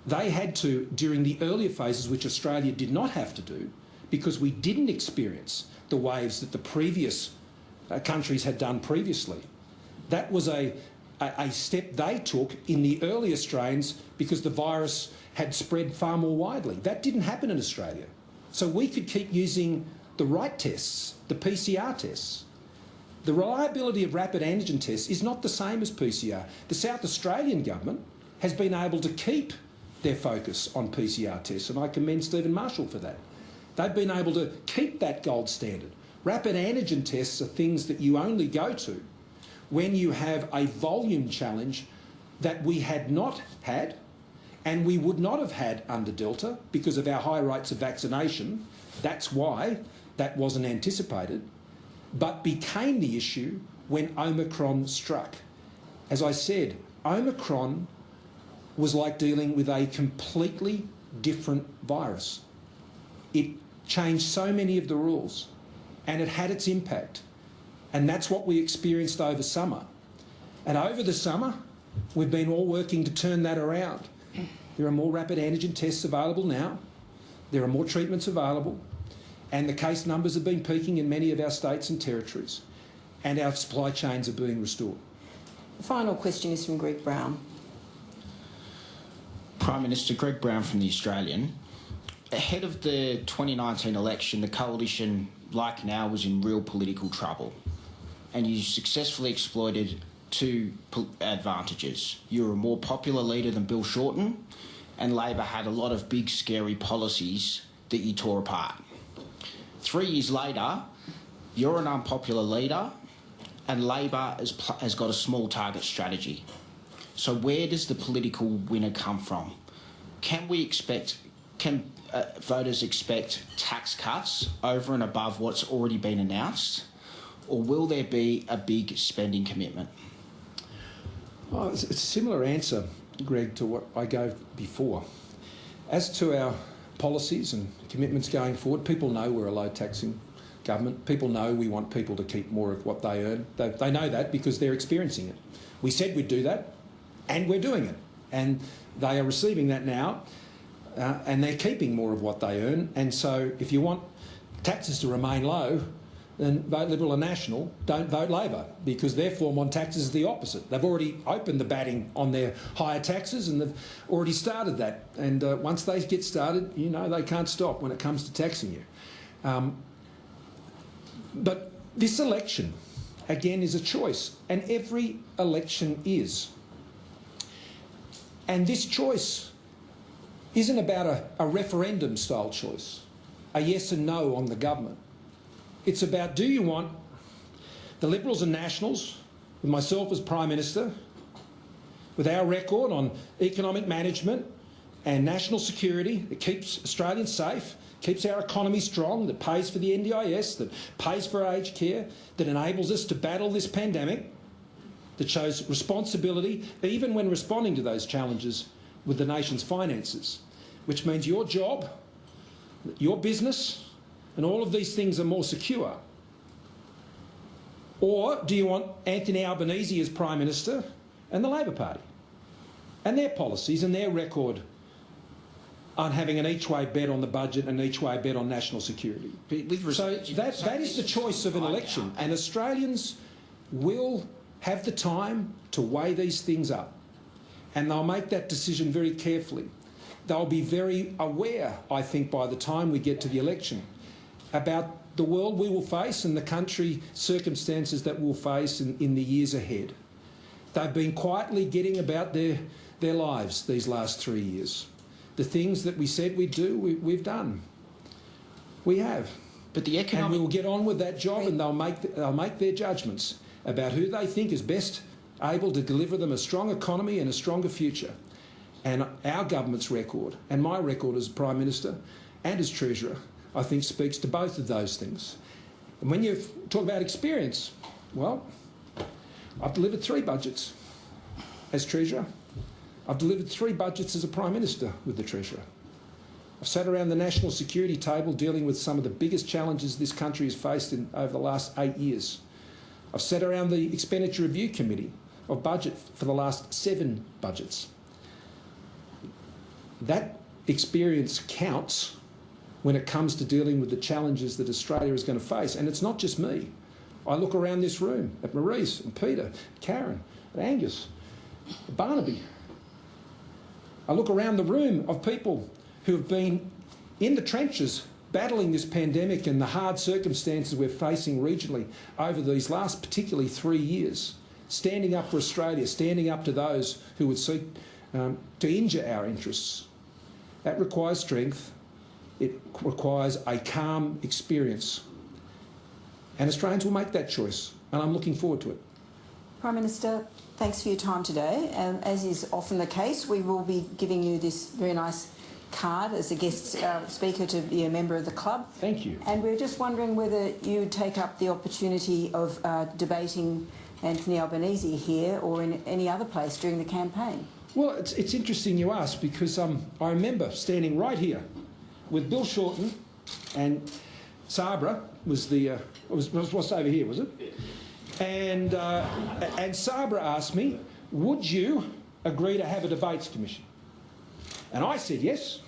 They had to, during the earlier phases, which Australia did not have to do, because we didn't experience the waves that the previous countries had done previously. That was a step they took in the earlier strains because the virus had spread far more widely. That didn't happen in Australia. So we could keep using the right tests, the PCR tests. The reliability of rapid antigen tests is not the same as PCR. The South Australian government has been able to keep their focus on PCR tests, and I commend Stephen Marshall for that. They've been able to keep that gold standard. Rapid antigen tests are things that you only go to when you have a volume challenge that we had not had and we would not have had under Delta because of our high rates of vaccination. That's why that wasn't anticipated, but became the issue when Omicron struck. As I said, Omicron was like dealing with a completely different virus. It changed so many of the rules and it had its impact. And that's what we experienced over summer. And over the summer, we've been all working to turn that around. There are more rapid antigen tests available now. There are more treatments available. And the case numbers have been peaking in many of our states and territories. And our supply chains are being restored. The final question is from Greg Brown. Prime Minister, Greg Brown from The Australian. Ahead of the 2019 election, the coalition, like now, was in real political trouble. And you successfully exploited two advantages. You were a more popular leader than Bill Shorten, and Labor had a lot of big, scary policies that you tore apart. 3 years later, you're an unpopular leader, and Labor has got a small target strategy. So where does the political winner come from? Can voters expect tax cuts over and above what's already been announced, or will there be a big spending commitment? Oh, it's a similar answer, Greg, to what I gave before. As to our policies and commitments going forward, people know we're a low-taxing government. People know we want people to keep more of what they earn. They know that because they're experiencing it. We said we'd do that, and we're doing it. And they are receiving that now, and they're keeping more of what they earn. And so if you want taxes to remain low, then vote Liberal and National, don't vote Labor, because their form on taxes is the opposite. They've already opened the batting on their higher taxes and they've already started that. And once they get started, you know they can't stop when it comes to taxing you. But this election, again, is a choice, and every election is. And this choice isn't about a referendum-style choice, a yes and no on the government. It's about, do you want the Liberals and Nationals, with myself as Prime Minister, with our record on economic management and national security that keeps Australians safe, keeps our economy strong, that pays for the NDIS, that pays for aged care, that enables us to battle this pandemic, that shows responsibility even when responding to those challenges with the nation's finances, which means your job, your business, and all of these things are more secure? Or do you want Anthony Albanese as Prime Minister and the Labor Party and their policies and their record on having an each-way bet on the budget and an each-way bet on national security? So that is the choice of an election, and Australians will have the time to weigh these things up, and they'll make that decision very carefully. They'll be very aware, I think, by the time we get to the election, about the world we will face and the country circumstances that we'll face in the years ahead. They've been quietly getting about their lives these last 3 years. The things that we said we'd do, we've done. We have. But the economic... And we will get on with that job, and they'll make their judgments about who they think is best able to deliver them a strong economy and a stronger future. And our government's record, and my record as Prime Minister and as Treasurer, I think speaks to both of those things. And when you talk about experience, well, I've delivered 3 budgets as Treasurer. I've delivered 3 budgets as a Prime Minister with the Treasurer. I've sat around the national security table dealing with some of the biggest challenges this country has faced over the last 8 years. I've sat around the Expenditure Review Committee of Budget for the last 7 budgets. that experience counts when it comes to dealing with the challenges that Australia is going to face. And it's not just me. I look around this room at Maurice and Peter, Karen, and Angus, Barnaby. I look around the room of people who have been in the trenches battling this pandemic and the hard circumstances we're facing regionally over these last particularly 3 years, standing up for Australia, standing up to those who would seek to injure our interests. That requires strength. It requires a calm experience. And Australians will make that choice, and I'm looking forward to it. Prime Minister, thanks for your time today. And as is often the case, we will be giving you this very nice card as a guest speaker to be a member of the club. Thank you. And we're just wondering whether you would take up the opportunity of debating Anthony Albanese here or in any other place during the campaign. Well, it's interesting you ask, because I remember standing right here with Bill Shorten, and Sabra was the was over here, was it? And Sabra asked me, would you agree to have a debates commission? And I said yes,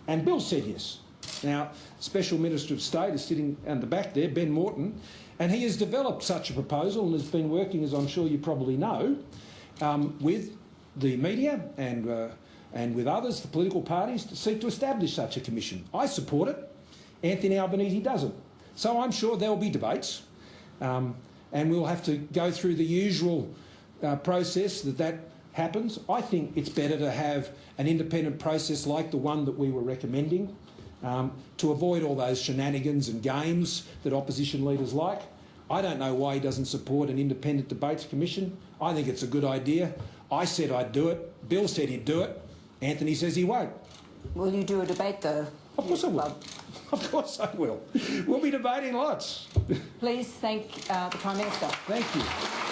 and Bill said yes. Now, Special Minister of State is sitting at the back there, Ben Morton, and he has developed such a proposal and has been working, as I'm sure you probably know, with the media and with others, the political parties, to seek to establish such a commission. I support it. Anthony Albanese doesn't. So I'm sure there will be debates, and we'll have to go through the usual process that happens. I think it's better to have an independent process like the one that we were recommending, to avoid all those shenanigans and games that opposition leaders like. I don't know why he doesn't support an independent debates commission. I think it's a good idea. I said I'd do it. Bill said he'd do it. Anthony says he won't. Will you do a debate, though? Of course I will. Of course I will. We'll be debating lots. Please thank the Prime Minister. Thank you.